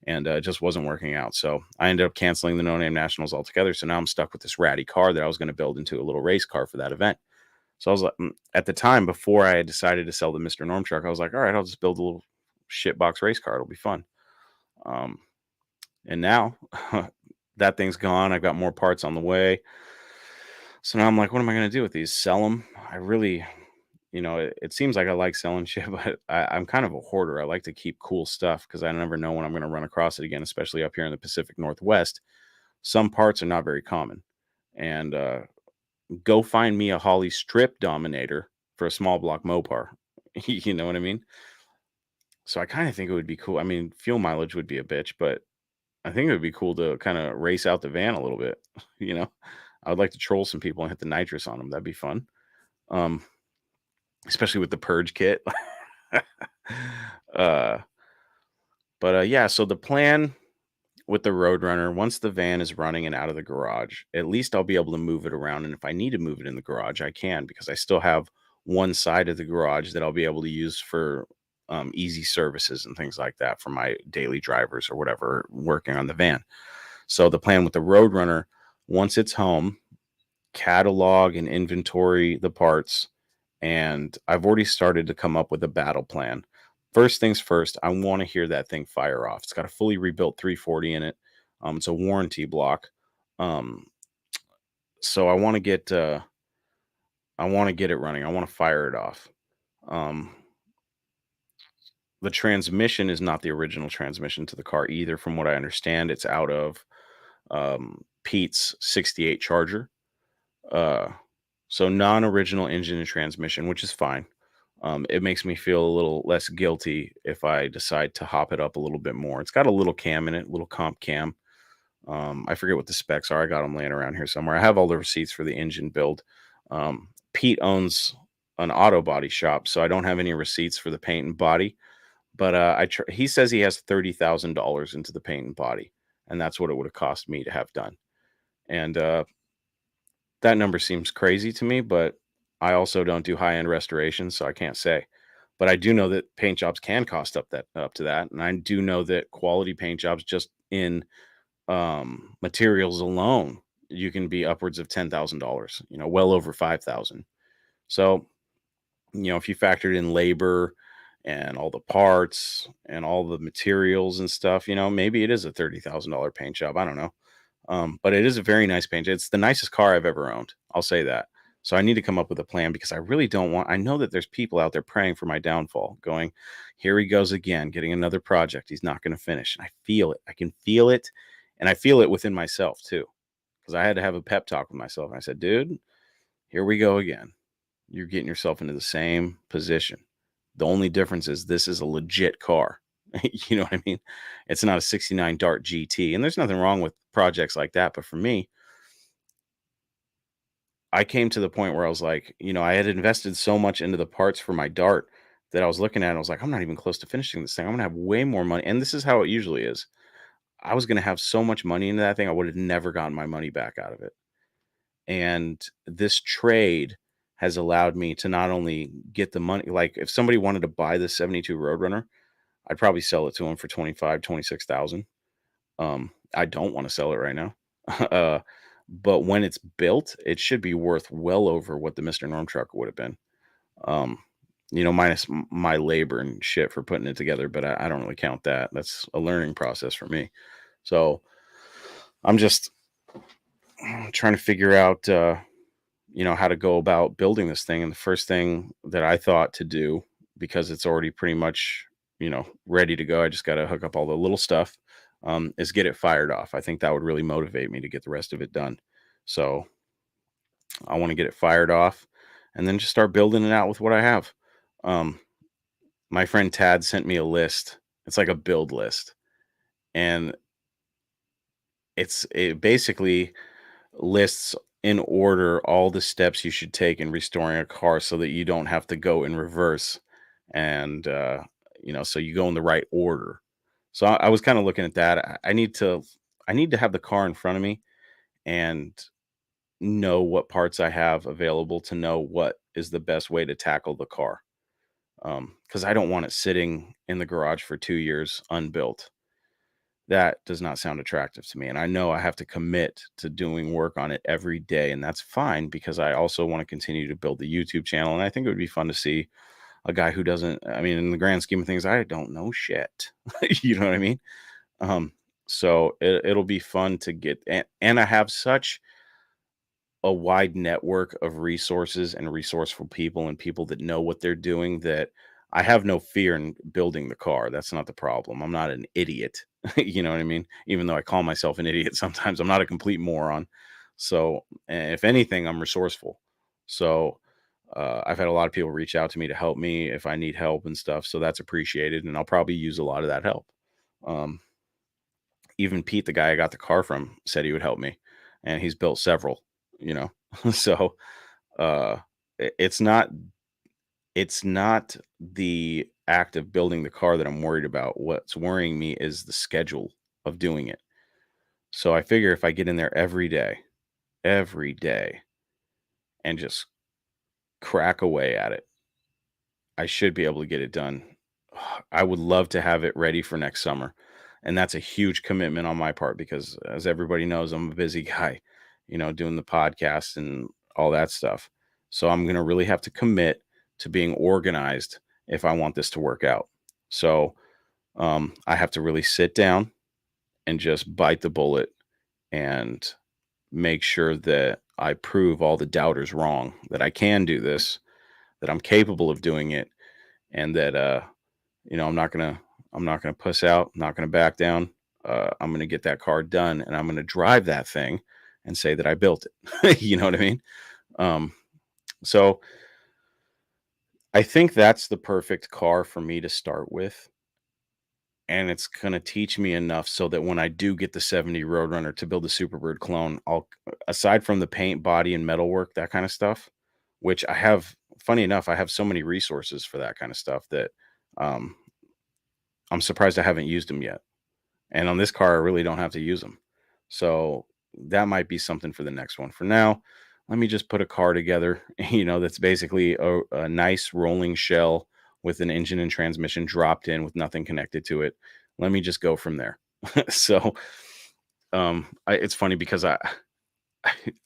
And it just wasn't working out. So I ended up canceling the No Name Nationals altogether. So now I'm stuck with this ratty car that I was going to build into a little race car for that event. So I was like, at the time before I had decided to sell the Mr. Norm truck, I was like, all right, I'll just build a little shitbox race car. It'll be fun. Um, and now that thing's gone. I've got more parts on the way. So now I'm like, what am I going to do with these? Sell them? I really, it seems like I like selling shit, but I'm kind of a hoarder. I like to keep cool stuff because I never know when I'm going to run across it again, especially up here in the Pacific Northwest. Some parts are not very common. And go find me a Holly strip dominator for a small block Mopar. You know what I mean? So I kind of think it would be cool. I mean, fuel mileage would be a bitch, but I think it would be cool to kind of race out the van a little bit. You know, I would like to troll some people and hit the nitrous on them. That'd be fun. Um, especially with the purge kit. uh, but yeah, so the plan with the Roadrunner, once the van is running and out of the garage, at least I'll be able to move it around. And if I need to move it in the garage, I can, because I still have one side of the garage that I'll be able to use for easy services and things like that for my daily drivers or whatever working on the van. So the plan with the Roadrunner, once it's home, catalog and inventory the parts, and I've already started to come up with a battle plan. First things first, I want to hear that thing fire off. It's got a fully rebuilt 340 in it. It's a warranty block. Um, so I want to get it running. I want to fire it off. Um, the transmission is not the original transmission to the car either, from what I understand. It's out of Pete's 68 Charger. Uh, so non-original engine and transmission, which is fine. It makes me feel a little less guilty if I decide to hop it up a little bit more. It's got a little cam in it, little comp cam. I forget what the specs are. I got them laying around here somewhere. I have all the receipts for the engine build. Pete owns an auto body shop, so I don't have any receipts for the paint and body. But he says he has $30,000 into the paint and body, and that's what it would have cost me to have done. And that number seems crazy to me, but I also don't do high-end restorations, so I can't say. But I do know that paint jobs can cost up to that, and I do know that quality paint jobs, just in materials alone, you can be upwards of $10,000. Well over 5,000. So if you factored in labor and all the parts and all the materials and stuff, maybe it is a $30,000 paint job. I don't know. But it is a very nice paint. It's the nicest car I've ever owned. I'll say that. So I need to come up with a plan, because I really don't want, I know that there's people out there praying for my downfall, going, here he goes again, getting another project he's not going to finish. And I feel it. I can feel it. And I feel it within myself too, because I had to have a pep talk with myself. And I said, dude, here we go again. You're getting yourself into the same position. The only difference is this is a legit car. You know what I mean? It's not a 69 Dart GT. And there's nothing wrong with projects like that. But for me, I came to the point where I was like, I had invested so much into the parts for my Dart that I was looking at it. I was like, I'm not even close to finishing this thing. I'm going to have way more money. And this is how it usually is. I was going to have so much money into that thing, I would have never gotten my money back out of it. And this trade has allowed me to not only get the money, like if somebody wanted to buy the 72 Roadrunner, I'd probably sell it to them for 25, 26,000. I don't want to sell it right now. uh, but when it's built, it should be worth well over what the Mr. Norm truck would have been. Um, minus my labor and shit for putting it together, but I don't really count that. That's a learning process for me. So I'm just trying to figure out, how to go about building this thing. And the first thing that I thought to do, because it's already pretty much, ready to go, I just got to hook up all the little stuff, is get it fired off. I think that would really motivate me to get the rest of it done. So I want to get it fired off and then just start building it out with what I have. Um, my friend Tad sent me a list. It's like a build list, and it basically lists in order all the steps you should take in restoring a car so that you don't have to go in reverse, and so you go in the right order. So I was kind of looking at that. I need to have the car in front of me and know what parts I have available to know what is the best way to tackle the car. Because I don't want it sitting in the garage for 2 years unbuilt. That does not sound attractive to me. And I know I have to commit to doing work on it every day. And that's fine, because I also want to continue to build the YouTube channel. And I think it would be fun to see a guy who doesn't, I mean, in the grand scheme of things, I don't know shit. You know what I mean? Um, so it'll be fun to get, and I have such a wide network of resources and resourceful people and people that know what they're doing, that I have no fear in building the car. That's not the problem. I'm not an idiot. You know what I mean? Even though I call myself an idiot sometimes, I'm not a complete moron. So if anything, I'm resourceful. So I've had a lot of people reach out to me to help me if I need help and stuff. So that's appreciated. And I'll probably use a lot of that help. Um, Even Pete, the guy I got the car from, said he would help me, and he's built several, you know. So uh it's not the act of building the car that I'm worried about. What's worrying me is the schedule of doing it. So I figure if I get in there every day, and just crack away at it, I should be able to get it done. I would love to have it ready for next summer. And that's a huge commitment on my part because, as everybody knows, I'm a busy guy, doing the podcast and all that stuff. So I'm going to really have to commit to being organized if I want this to work out. So I have to really sit down and just bite the bullet and make sure that I prove all the doubters wrong, that I can do this, that I'm capable of doing it, and that I'm not gonna puss out, not gonna back down. I'm gonna get that car done, and I'm gonna drive that thing and say that I built it. You know what I mean? Um, so I think that's the perfect car for me to start with, and it's gonna teach me enough so that when I do get the 70 Roadrunner to build a Superbird clone, I'll aside from the paint, body, and metalwork, that kind of stuff, which I have. Funny enough, I have so many resources for that kind of stuff that um, I'm surprised I haven't used them yet. And on this car, I really don't have to use them. So that might be something for the next one. For now, let me just put a car together, that's basically a nice rolling shell with an engine and transmission dropped in with nothing connected to it. Let me just go from there. So it's funny because I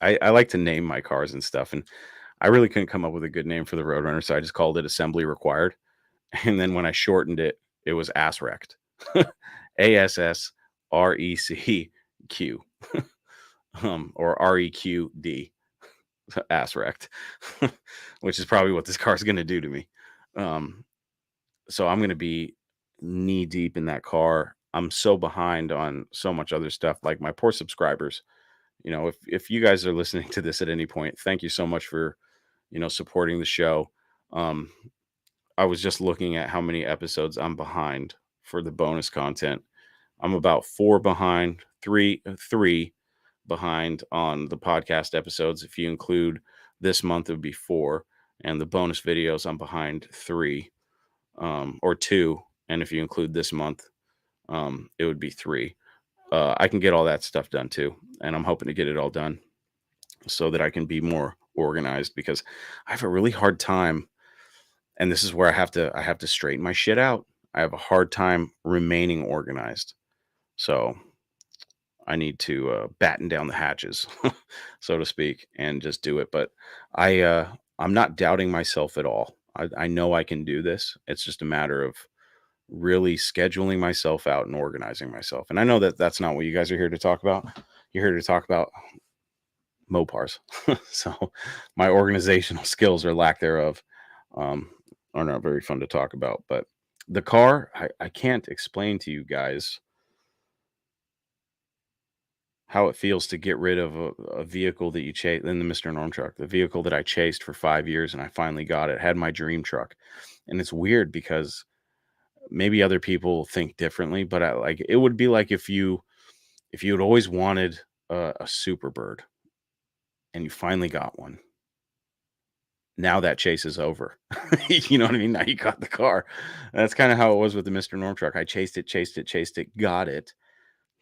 like to name my cars and stuff, and I really couldn't come up with a good name for the Roadrunner, so I just called it Assembly Required. And then when I shortened it, it was ass wrecked. ASSRECQ, or REQD, ass wrecked, which is probably what this car is going to do to me. Um, so I'm going to be knee deep in that car. I'm so behind on so much other stuff, like my poor subscribers. If you guys are listening to this at any point, thank you so much for supporting the show. Um, I was just looking at how many episodes I'm behind for the bonus content. I'm about 4 behind, three behind on the podcast episodes. If you include this month, it would be 4, and the bonus videos, I'm behind 3, or 2, and if you include this month, it would be 3. I can get all that stuff done too, and I'm hoping to get it all done so that I can be more organized because I have a really hard time, and this is where I have to straighten my shit out. I have a hard time remaining organized. So I need to batten down the hatches, so to speak, and just do it. But I'm not doubting myself at all. I know I can do this. It's just a matter of really scheduling myself out and organizing myself. And I know that that's not what you guys are here to talk about. You're here to talk about Mopars. So my organizational skills or lack thereof um, are not very fun to talk about. But the car, I can't explain to you guys how it feels to get rid of a vehicle that you chase in the Mr. Norm truck, the vehicle that I chased for 5 years and I finally got it, had my dream truck. And it's weird because maybe other people think differently, but it would be like if you had always wanted a Superbird and you finally got one. Now that chase is over. You know what I mean? Now you got the car. That's kind of how it was with the Mr. Norm truck. I chased it, got it,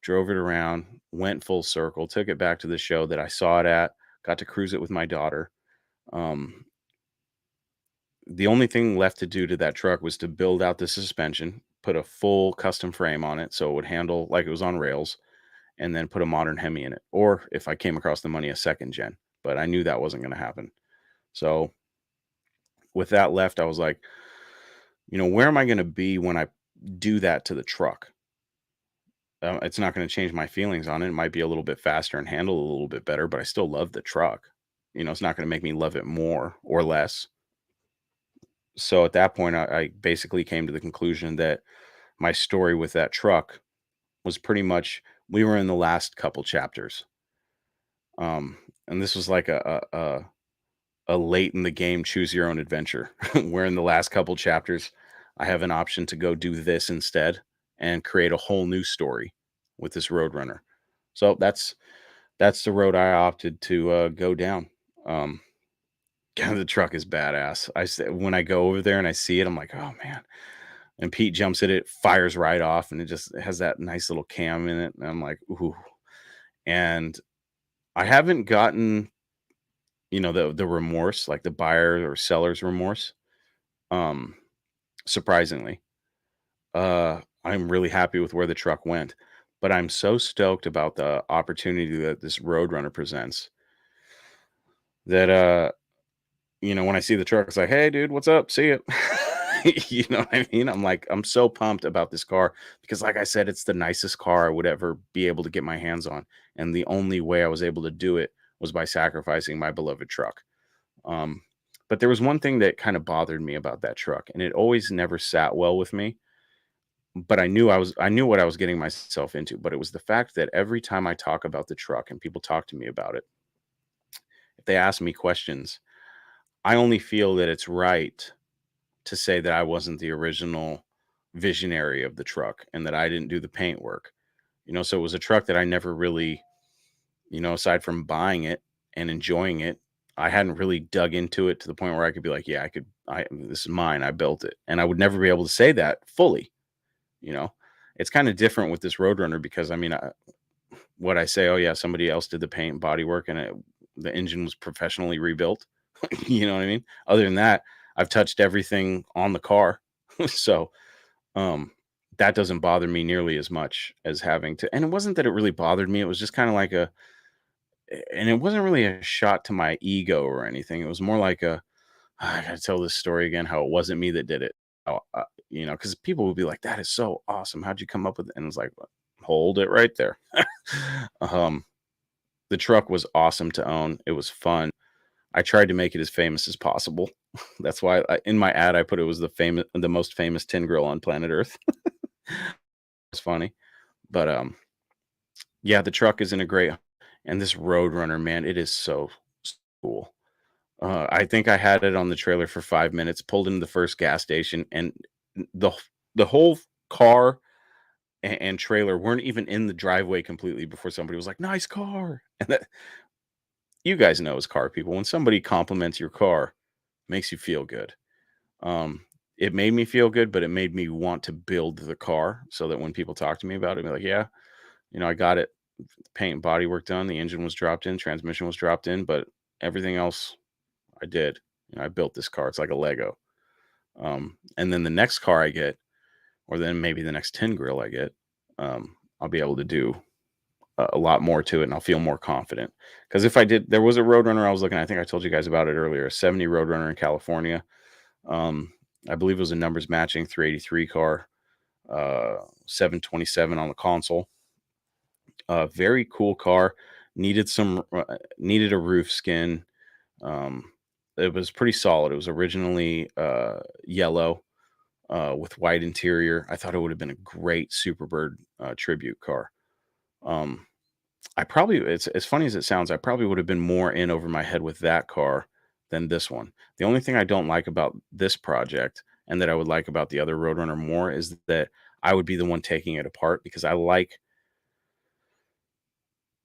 drove it around, went full circle, took it back to the show that I saw it at, got to cruise it with my daughter. Um, the only thing left to do to that truck was to build out the suspension, put a full custom frame on it so it would handle like it was on rails, and then put a modern Hemi in it. Or if I came across the money, a second gen. But I knew that wasn't going to happen. So with that left, I was like, where am I going to be when I do that to the truck? It's not going to change my feelings on it. It might be a little bit faster and handle a little bit better, but I still love the truck. It's not going to make me love it more or less. So at that point, I basically came to the conclusion that my story with that truck was pretty much we were in the last couple chapters. And this was like a late in the game choose your own adventure. Where in the last couple chapters, I have an option to go do this instead and create a whole new story with this Roadrunner. So that's the road I opted to go down. Um, God, the truck is badass. When I go over there and I see it, I'm like, oh man. And Pete jumps at it, fires right off, and it has that nice little cam in it. And I'm like, ooh. And I haven't gotten, the remorse, like the buyer or seller's remorse, um, surprisingly. I'm really happy with where the truck went, but I'm so stoked about the opportunity that this Roadrunner presents that, when I see the truck, it's like, "Hey, dude, what's up? See it." You know what I mean? I'm like, I'm so pumped about this car because, like I said, it's the nicest car I would ever be able to get my hands on, and the only way I was able to do it was by sacrificing my beloved truck. Um, but there was one thing that kind of bothered me about that truck, and it always never sat well with me. But I knew what I was getting myself into. But it was the fact that every time I talk about the truck and people talk to me about it, if they ask me questions, I only feel that it's right to say that I wasn't the original visionary of the truck and that I didn't do the paint work. So it was a truck that I never really, aside from buying it and enjoying it, I hadn't really dug into it to the point where I could be like, yeah, this is mine. I built it. And I would never be able to say that fully, you know. It's kind of different with this Roadrunner because what I say, oh yeah, somebody else did the paint and body work and the engine was professionally rebuilt. You know what I mean? Other than that, I've touched everything on the car. So, um, that doesn't bother me nearly as much as having to, and it wasn't that it really bothered me. It was just kind of like and it wasn't really a shot to my ego or anything. It was more like I gotta tell this story again, how it wasn't me that did it. Because people would be like, that is so awesome. How'd you come up with it? And it's like, hold it right there. um, the truck was awesome to own. It was fun. I tried to make it as famous as possible. That's why in my ad I put it was the most famous tin grill on planet Earth. It's funny, but yeah, the truck is in a great, and this Roadrunner, man, it is so cool. I think I had it on the trailer for 5 minutes, pulled into the first gas station, and the the whole car and trailer weren't even in the driveway completely before somebody was like, "Nice car," and that you guys know as car people, when somebody compliments your car, makes you feel good. Um, it made me feel good, but it made me want to build the car so that when people talk to me about it, be like, yeah, I got it. Paint and body work done. The engine was dropped in, transmission was dropped in, but everything else I did. I built this car. It's like a Lego. And then the next car I get, or then maybe the next tin grill I get, I'll be able to do a lot more to it, and I'll feel more confident. Because if I did, there was a Roadrunner I was looking. I think I told you guys about it earlier. A '70 Roadrunner in California. Um, I believe it was a numbers matching 383 car, 727 on the console. Very cool car. Needed a roof skin. Um, it was pretty solid. It was originally yellow with white interior. I thought it would have been a great Superbird tribute car. Um, it's as funny as it sounds, I probably would have been more in over my head with that car than this one. The only thing I don't like about this project and that I would like about the other Roadrunner more is that I would be the one taking it apart because I like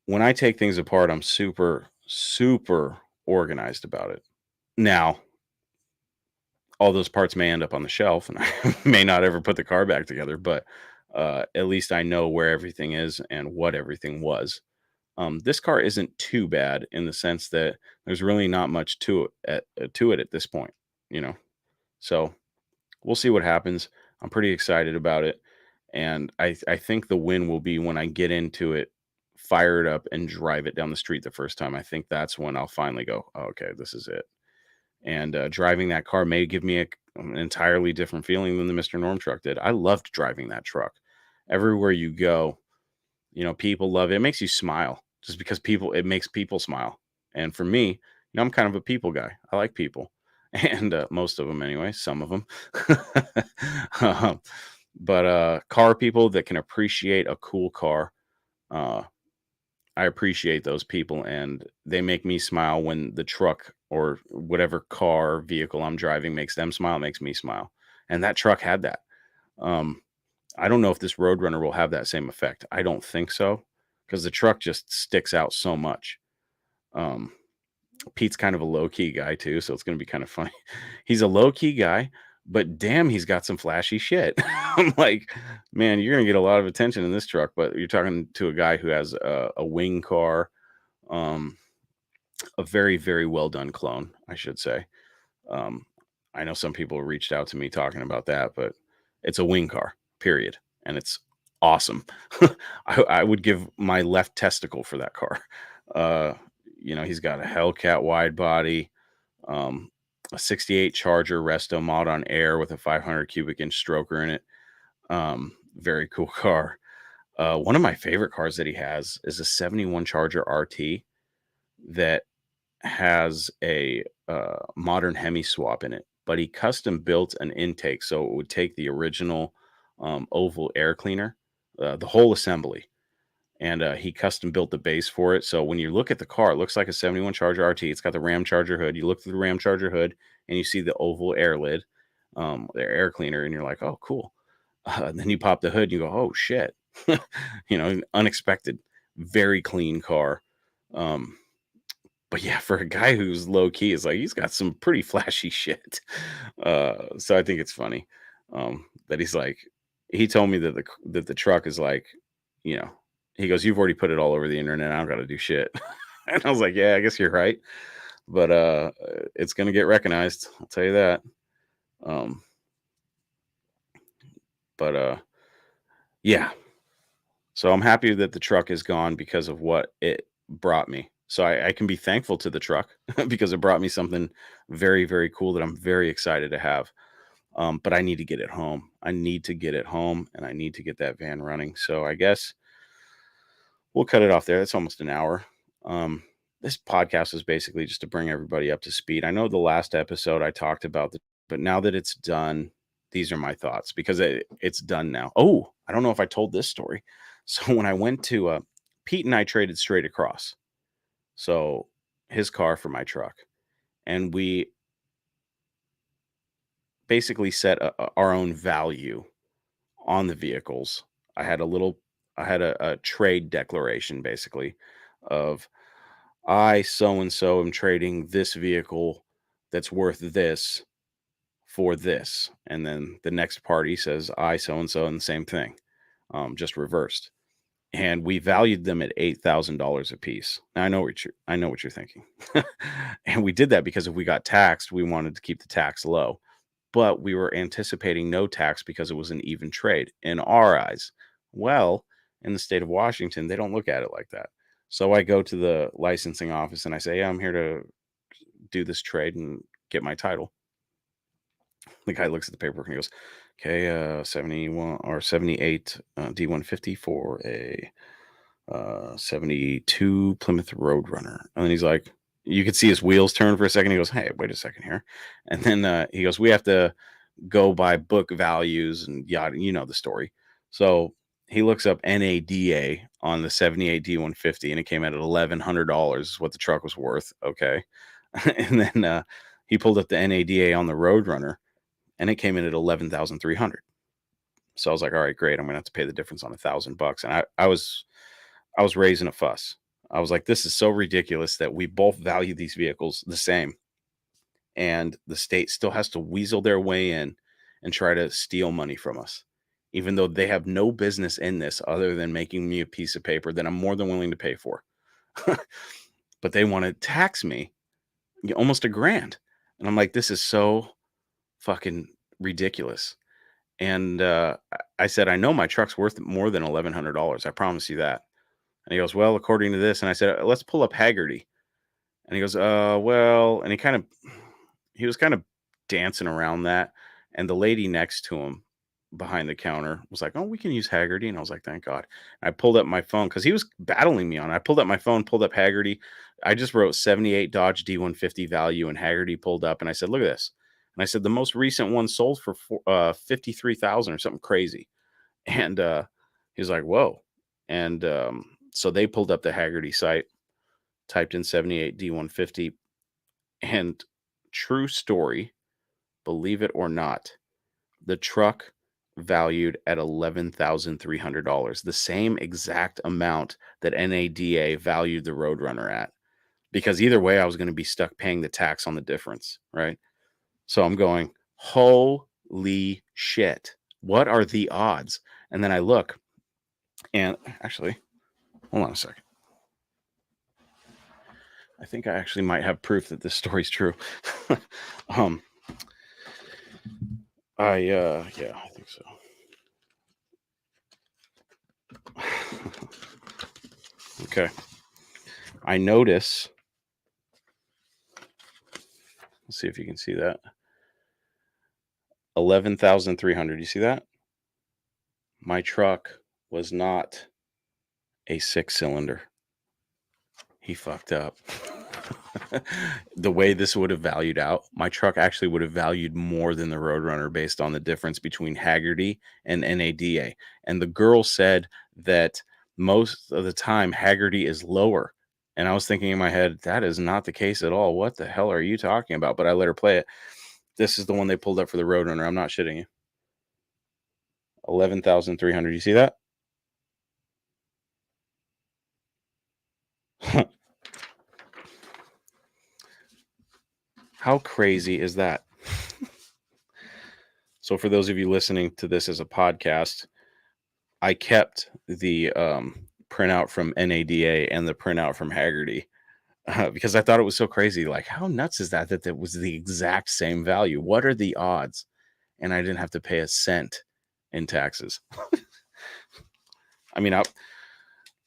when I take things apart, I'm super, super organized about it. Now, all those parts may end up on the shelf and I may not ever put the car back together, but at least I know where everything is and what everything was. This car isn't too bad in the sense that there's really not much to it at this point, you know. So we'll see what happens. I'm pretty excited about it, and I think the win will be when I get into it, fire it up, and drive it down the street the first time. I think that's when I'll finally go, oh, okay, this is it. And driving that car may give me an entirely different feeling than the Mr. Norm truck did. I loved driving that truck. Everywhere you go, people love it. It makes you smile just because it makes people smile. And for me, I'm kind of a people guy. I like people and most of them anyway, some of them. um, but car people that can appreciate a cool car, uh, I appreciate those people and they make me smile when the truck or whatever car vehicle I'm driving makes them smile, makes me smile. And that truck had that. Um, I don't know if this Roadrunner will have that same effect. I don't think so because the truck just sticks out so much. Um, Pete's kind of a low key guy too, so it's going to be kind of funny. He's a low key guy, but damn, he's got some flashy shit. I'm like, man, you're gonna get a lot of attention in this truck, but you're talking to a guy who has a wing car, um, a very, very well done clone, I should say. Um, I know some people reached out to me talking about that, but it's a wing car, period, and it's awesome. I would give my left testicle for that car. Uh, he's got a Hellcat wide body, um, a 68 Charger Resto mod on air with a 500 cubic inch stroker in it. Very cool car. One of my favorite cars that he has is a 71 Charger RT that has a modern Hemi swap in it, but he custom built an intake so it would take the original oval air cleaner, the whole assembly, and he custom built the base for it. So when you look at the car, it looks like a 71 Charger RT. It's got the Ram Charger hood. You look through the Ram Charger hood and you see the oval air lid, the air cleaner, and you're like, oh, cool. Then you pop the hood and you go, oh, shit. Unexpected, very clean car. Um, but yeah, for a guy who's low key, it's like he's got some pretty flashy shit. So I think it's funny that he's like, he told me that the truck is like, you know, he goes, "You've already put it all over the internet. I don't got to do shit." And I was like, "Yeah, I guess you're right." But it's gonna get recognized. I'll tell you that. Um, but yeah. So I'm happy that the truck is gone because of what it brought me. So I can be thankful to the truck because it brought me something very, very cool that I'm very excited to have. But I need to get it home. I need to get it home and I need to get that van running. So I guess we'll cut it off there. That's almost an hour. This podcast is basically just to bring everybody up to speed. I know the last episode I talked about but now that it's done, these are my thoughts because it's done now. Oh, I don't know if I told this story. So when I went to Pete and I traded straight across. So his car for my truck, and we basically set our own value on the vehicles. I had a little, I had a trade declaration basically of I so and so am trading this vehicle that's worth this for this, and then the next party says I so and so, and the same thing, just reversed. And we valued them at $8,000 a piece. Now I know what you're thinking, and we did that because if we got taxed, we wanted to keep the tax low, but we were anticipating no tax because it was an even trade in our eyes. Well, in the state of Washington, they don't look at it like that. So I go to the licensing office and I say, yeah, I'm here to do this trade and get my title. The guy looks at the paperwork and he goes, okay, 71 or 78 D150 for a 72 Plymouth Roadrunner. And then he's like, you could see his wheels turn for a second. He goes, hey, wait a second here. And then he goes, we have to go by book values and yada, you know the story. So he looks up NADA on the 78 D150 and it came out at $1,100 is what the truck was worth. Okay. And then he pulled up the NADA on the Roadrunner and it came in at 11,300. So I was like, all right, great. I'm gonna have to pay the difference on $1,000. And I was raising a fuss. I was like, this is so ridiculous that we both value these vehicles the same. And the state still has to weasel their way in and try to steal money from us, even though they have no business in this other than making me a piece of paper that I'm more than willing to pay for. But they want to tax me almost $1,000. And I'm like, this is so fucking ridiculous. And I said, I know my truck's worth more than $1,100. I promise you that. And he goes, well, according to this. And I said, let's pull up Haggerty. And he goes, well, and he was kind of dancing around that. And the lady next to him behind the counter was like, oh, we can use Haggerty. And I was like, thank God. And I pulled up my phone because he was battling me on it. I pulled up my phone, pulled up Haggerty. I just wrote 78 Dodge D150 value, and Haggerty pulled up. And I said, look at this. And I said, the most recent one sold for 53,000 or something crazy. And he was like, whoa. And so they pulled up the Haggerty site, typed in 78 D150, and true story, believe it or not, the truck valued at $11,300, the same exact amount that NADA valued the Roadrunner at. Because either way, I was going to be stuck paying the tax on the difference, right? So I'm going, holy Holy shit. What are the odds? And then I look, and actually, hold on a second. I think I actually might have proof that this story's true. um, yeah, I think so. Okay. I notice, let's see if you can see that. 11,300. You see that? My truck was not a 6-cylinder. He fucked up. The way this would have valued out, my truck actually would have valued more than the Roadrunner based on the difference between Haggerty and NADA. And the girl said that most of the time Haggerty is lower. And I was thinking in my head, that is not the case at all. What the hell are you talking about? But I let her play it. This is the one they pulled up for the Roadrunner. I'm not shitting you. 11,300. You see that? How crazy is that? So for those of you listening to this as a podcast, I kept the printout from NADA and the printout from Haggerty because I thought it was so crazy. Like, how nuts is that that was the exact same value? What are the odds? And I didn't have to pay a cent in taxes. I mean,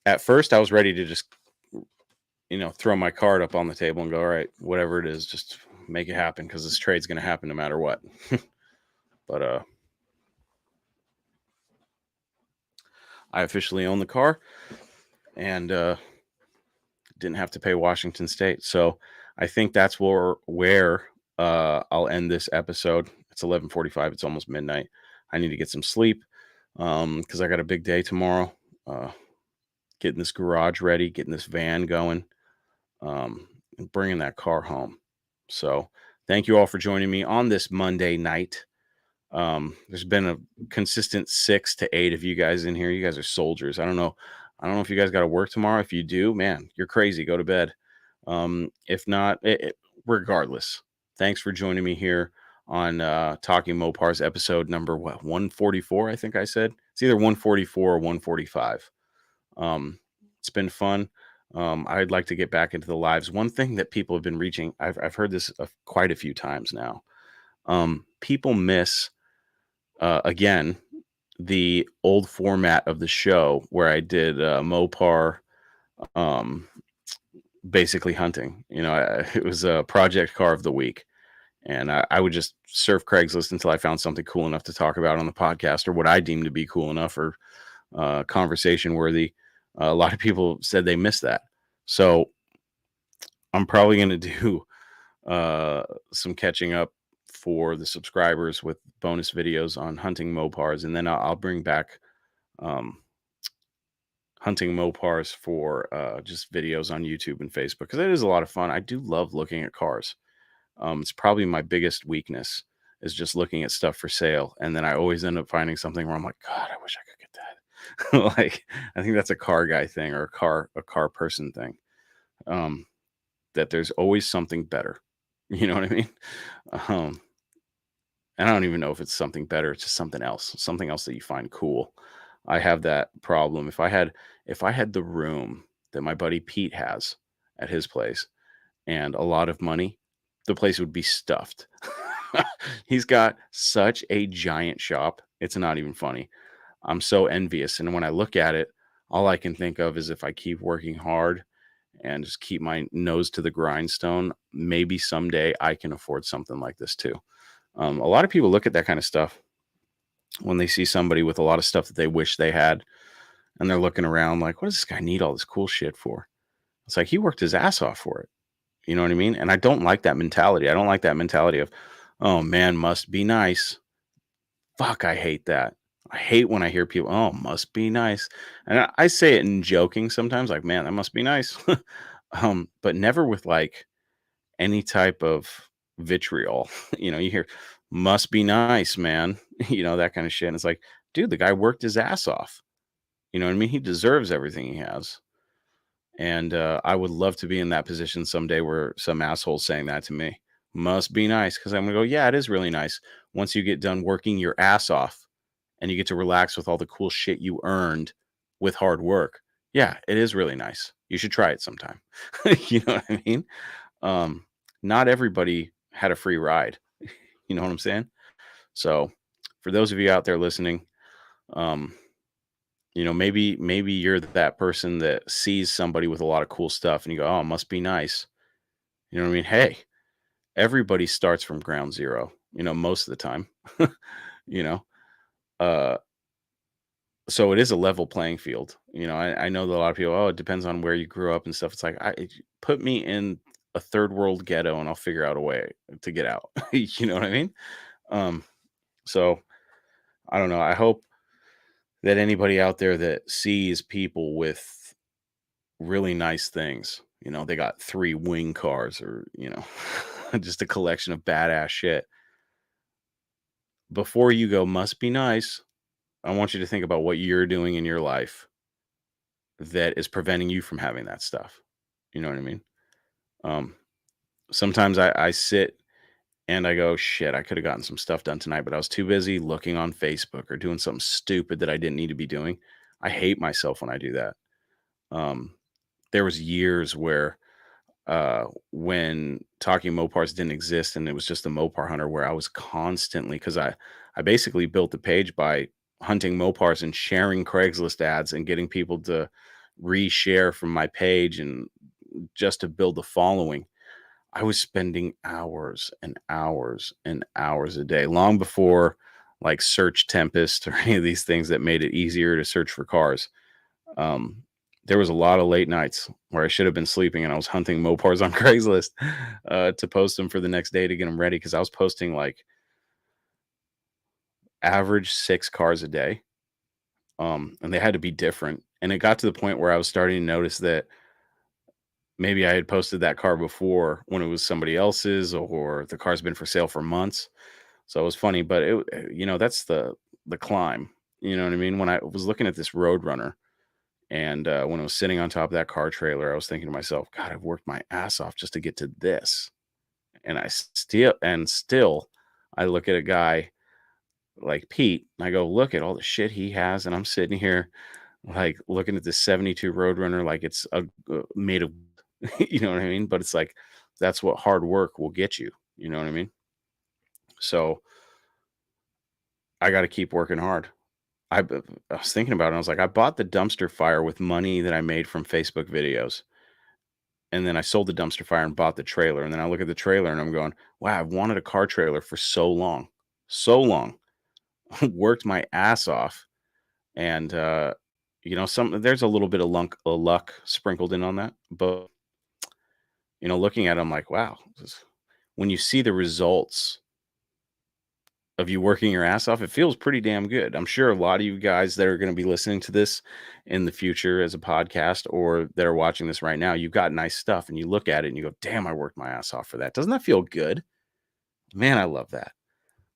at first I was ready to just, throw my card up on the table and go, all right, whatever it is, just make it happen because this trade's going to happen no matter what. But I officially own the car and didn't have to pay Washington State. So I think that's where I'll end this episode. It's 11:45. It's almost midnight. I need to get some sleep because I got a big day tomorrow. Getting this garage ready, getting this van going, and bringing that car home. So thank you all for joining me on this Monday night. There's been a consistent 6 to 8 of you guys in here. You guys are soldiers. I don't know if you guys got to work tomorrow. If you do, man, you're crazy. Go to bed. If not, regardless, thanks for joining me here on Talking Mopars episode number 144. I think I said it's either 144 or 145. It's been fun. I'd like to get back into the lives. One thing that people have been reaching, I've heard this quite a few times now. People miss again the old format of the show where I did Mopar, basically hunting. It was a project car of the week, and I would just surf Craigslist until I found something cool enough to talk about on the podcast, or what I deemed to be cool enough or conversation worthy. A lot of people said they missed that, so I'm probably going to do some catching up for the subscribers with bonus videos on hunting Mopars, and then I'll bring back hunting Mopars for just videos on YouTube and Facebook, because it is a lot of fun. I do love looking at cars. It's probably my biggest weakness is just looking at stuff for sale, and then I always end up finding something where I'm like, God, I wish I could get that. Like, I think that's a car guy thing or a car person thing. That there's always something better. You know what I mean? Um, and I don't even know if it's something better. It's just something else that you find cool. I have that problem. If I had the room that my buddy Pete has at his place and a lot of money, the place would be stuffed. He's got such a giant shop. It's not even funny. I'm so envious. And when I look at it, all I can think of is if I keep working hard and just keep my nose to the grindstone, maybe someday I can afford something like this too. A lot of people look at that kind of stuff when they see somebody with a lot of stuff that they wish they had, and they're looking around like, what does this guy need all this cool shit for? It's like, he worked his ass off for it. You know what I mean? And I don't like that mentality. I don't like that mentality of, oh man, must be nice. Fuck, I hate that. I hate when I hear people, oh, must be nice. And I say it in joking sometimes, like, man, that must be nice. But never with like any type of vitriol. You hear, must be nice, man. That kind of shit. And it's like, dude, the guy worked his ass off. You know what I mean? He deserves everything he has. And I would love to be in that position someday where some asshole's saying that to me. Must be nice. Because I'm going to go, yeah, it is really nice. once you get done working your ass off and you get to relax with all the cool shit you earned with hard work. Yeah, it is really nice. You should try it sometime. You know what I mean? Um, Not everybody had a free ride. You know what I'm saying? So, for those of you out there listening, um, maybe you're that person that sees somebody with a lot of cool stuff and you go, "Oh, it must be nice." You know what I mean? Hey, everybody starts from ground zero, most of the time. you know. Uh so it is a level playing field. I know that a lot of people, oh, it depends on where you grew up and stuff. It's like, put me in a third world ghetto and I'll figure out a way to get out. You know what I mean? Um, so I don't know. I hope that anybody out there that sees people with really nice things, they got 3 wing cars or, just a collection of badass shit. Before you go, must be nice. I want you to think about what you're doing in your life that is preventing you from having that stuff. You know what I mean? Um, Sometimes I sit and I go, shit, I could have gotten some stuff done tonight, but I was too busy looking on Facebook or doing something stupid that I didn't need to be doing. I hate myself when I do that. Um, there was years where when Talking Mopars didn't exist and it was just a Mopar hunter where I was constantly because I basically built the page by hunting Mopars and sharing Craigslist ads and getting people to reshare from my page and just to build the following. I was spending hours and hours and hours a day, long before like Search Tempest or any of these things that made it easier to search for cars. Um, there was a lot of late nights where I should have been sleeping and I was hunting Mopars on Craigslist to post them for the next day to get them ready because I was posting like average 6 cars a day. And they had to be different. And it got to the point where I was starting to notice that maybe I had posted that car before when it was somebody else's or the car's been for sale for months. So it was funny, but that's the climb. You know what I mean? When I was looking at this Roadrunner, and when I was sitting on top of that car trailer, I was thinking to myself, God, I've worked my ass off just to get to this. And still I look at a guy like Pete and I go, look at all the shit he has. And I'm sitting here like looking at this 72 Roadrunner like it's made of, you know what I mean? But it's like, that's what hard work will get you. You know what I mean? So I got to keep working hard. I was thinking about it. I was like, I bought the dumpster fire with money that I made from Facebook videos. And then I sold the dumpster fire and bought the trailer. And then I look at the trailer and I'm going, wow, I've wanted a car trailer for so long, so long. Worked my ass off. And, there's a little bit of luck sprinkled in on that. But, looking at it, I'm like, wow, when you see the results of you working your ass off, it feels pretty damn good. I'm sure a lot of you guys that are going to be listening to this in the future as a podcast or that are watching this right now, you've got nice stuff and you look at it and you go, damn, I worked my ass off for that. Doesn't that feel good? Man, I love that.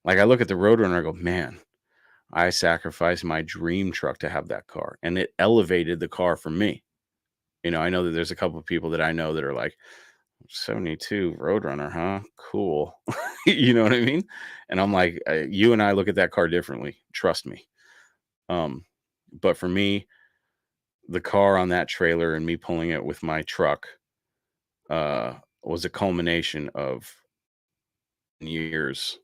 Like I look at the Roadrunner, I go, man, I sacrificed my dream truck to have that car and it elevated the car for me. I know that there's a couple of people that I know that are like, 72 Roadrunner, huh? Cool. You know what I mean? And I'm like, you and I look at that car differently. Trust me. Um, but for me, the car on that trailer and me pulling it with my truck was a culmination of years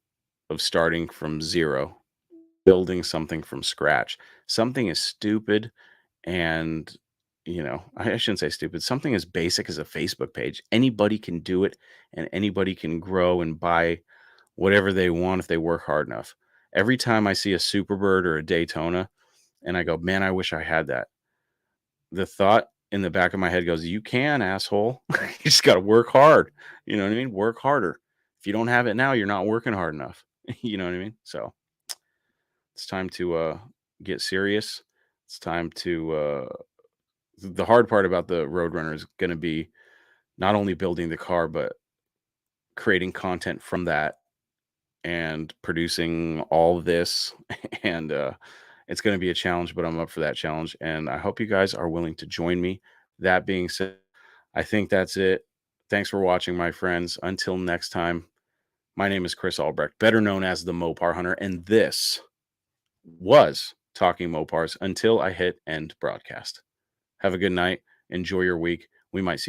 of starting from zero, building something from scratch. Something as stupid and I shouldn't say stupid. Something as basic as a Facebook page. Anybody can do it and anybody can grow and buy whatever they want if they work hard enough. Every time I see a Superbird or a Daytona and I go, man, I wish I had that. The thought in the back of my head goes, you can, asshole. You just got to work hard. You know what I mean? Work harder. If you don't have it now, you're not working hard enough. You know what I mean? So it's time to get serious. It's time to the hard part about the Roadrunner is going to be not only building the car, but creating content from that and producing all this. And it's going to be a challenge, but I'm up for that challenge. And I hope you guys are willing to join me. That being said, I think that's it. Thanks for watching, my friends. Until next time, My name is Chris Albrecht, better known as the Mopar Hunter, and this was Talking Mopars until I hit end broadcast. Have a good night. Enjoy your week. We might see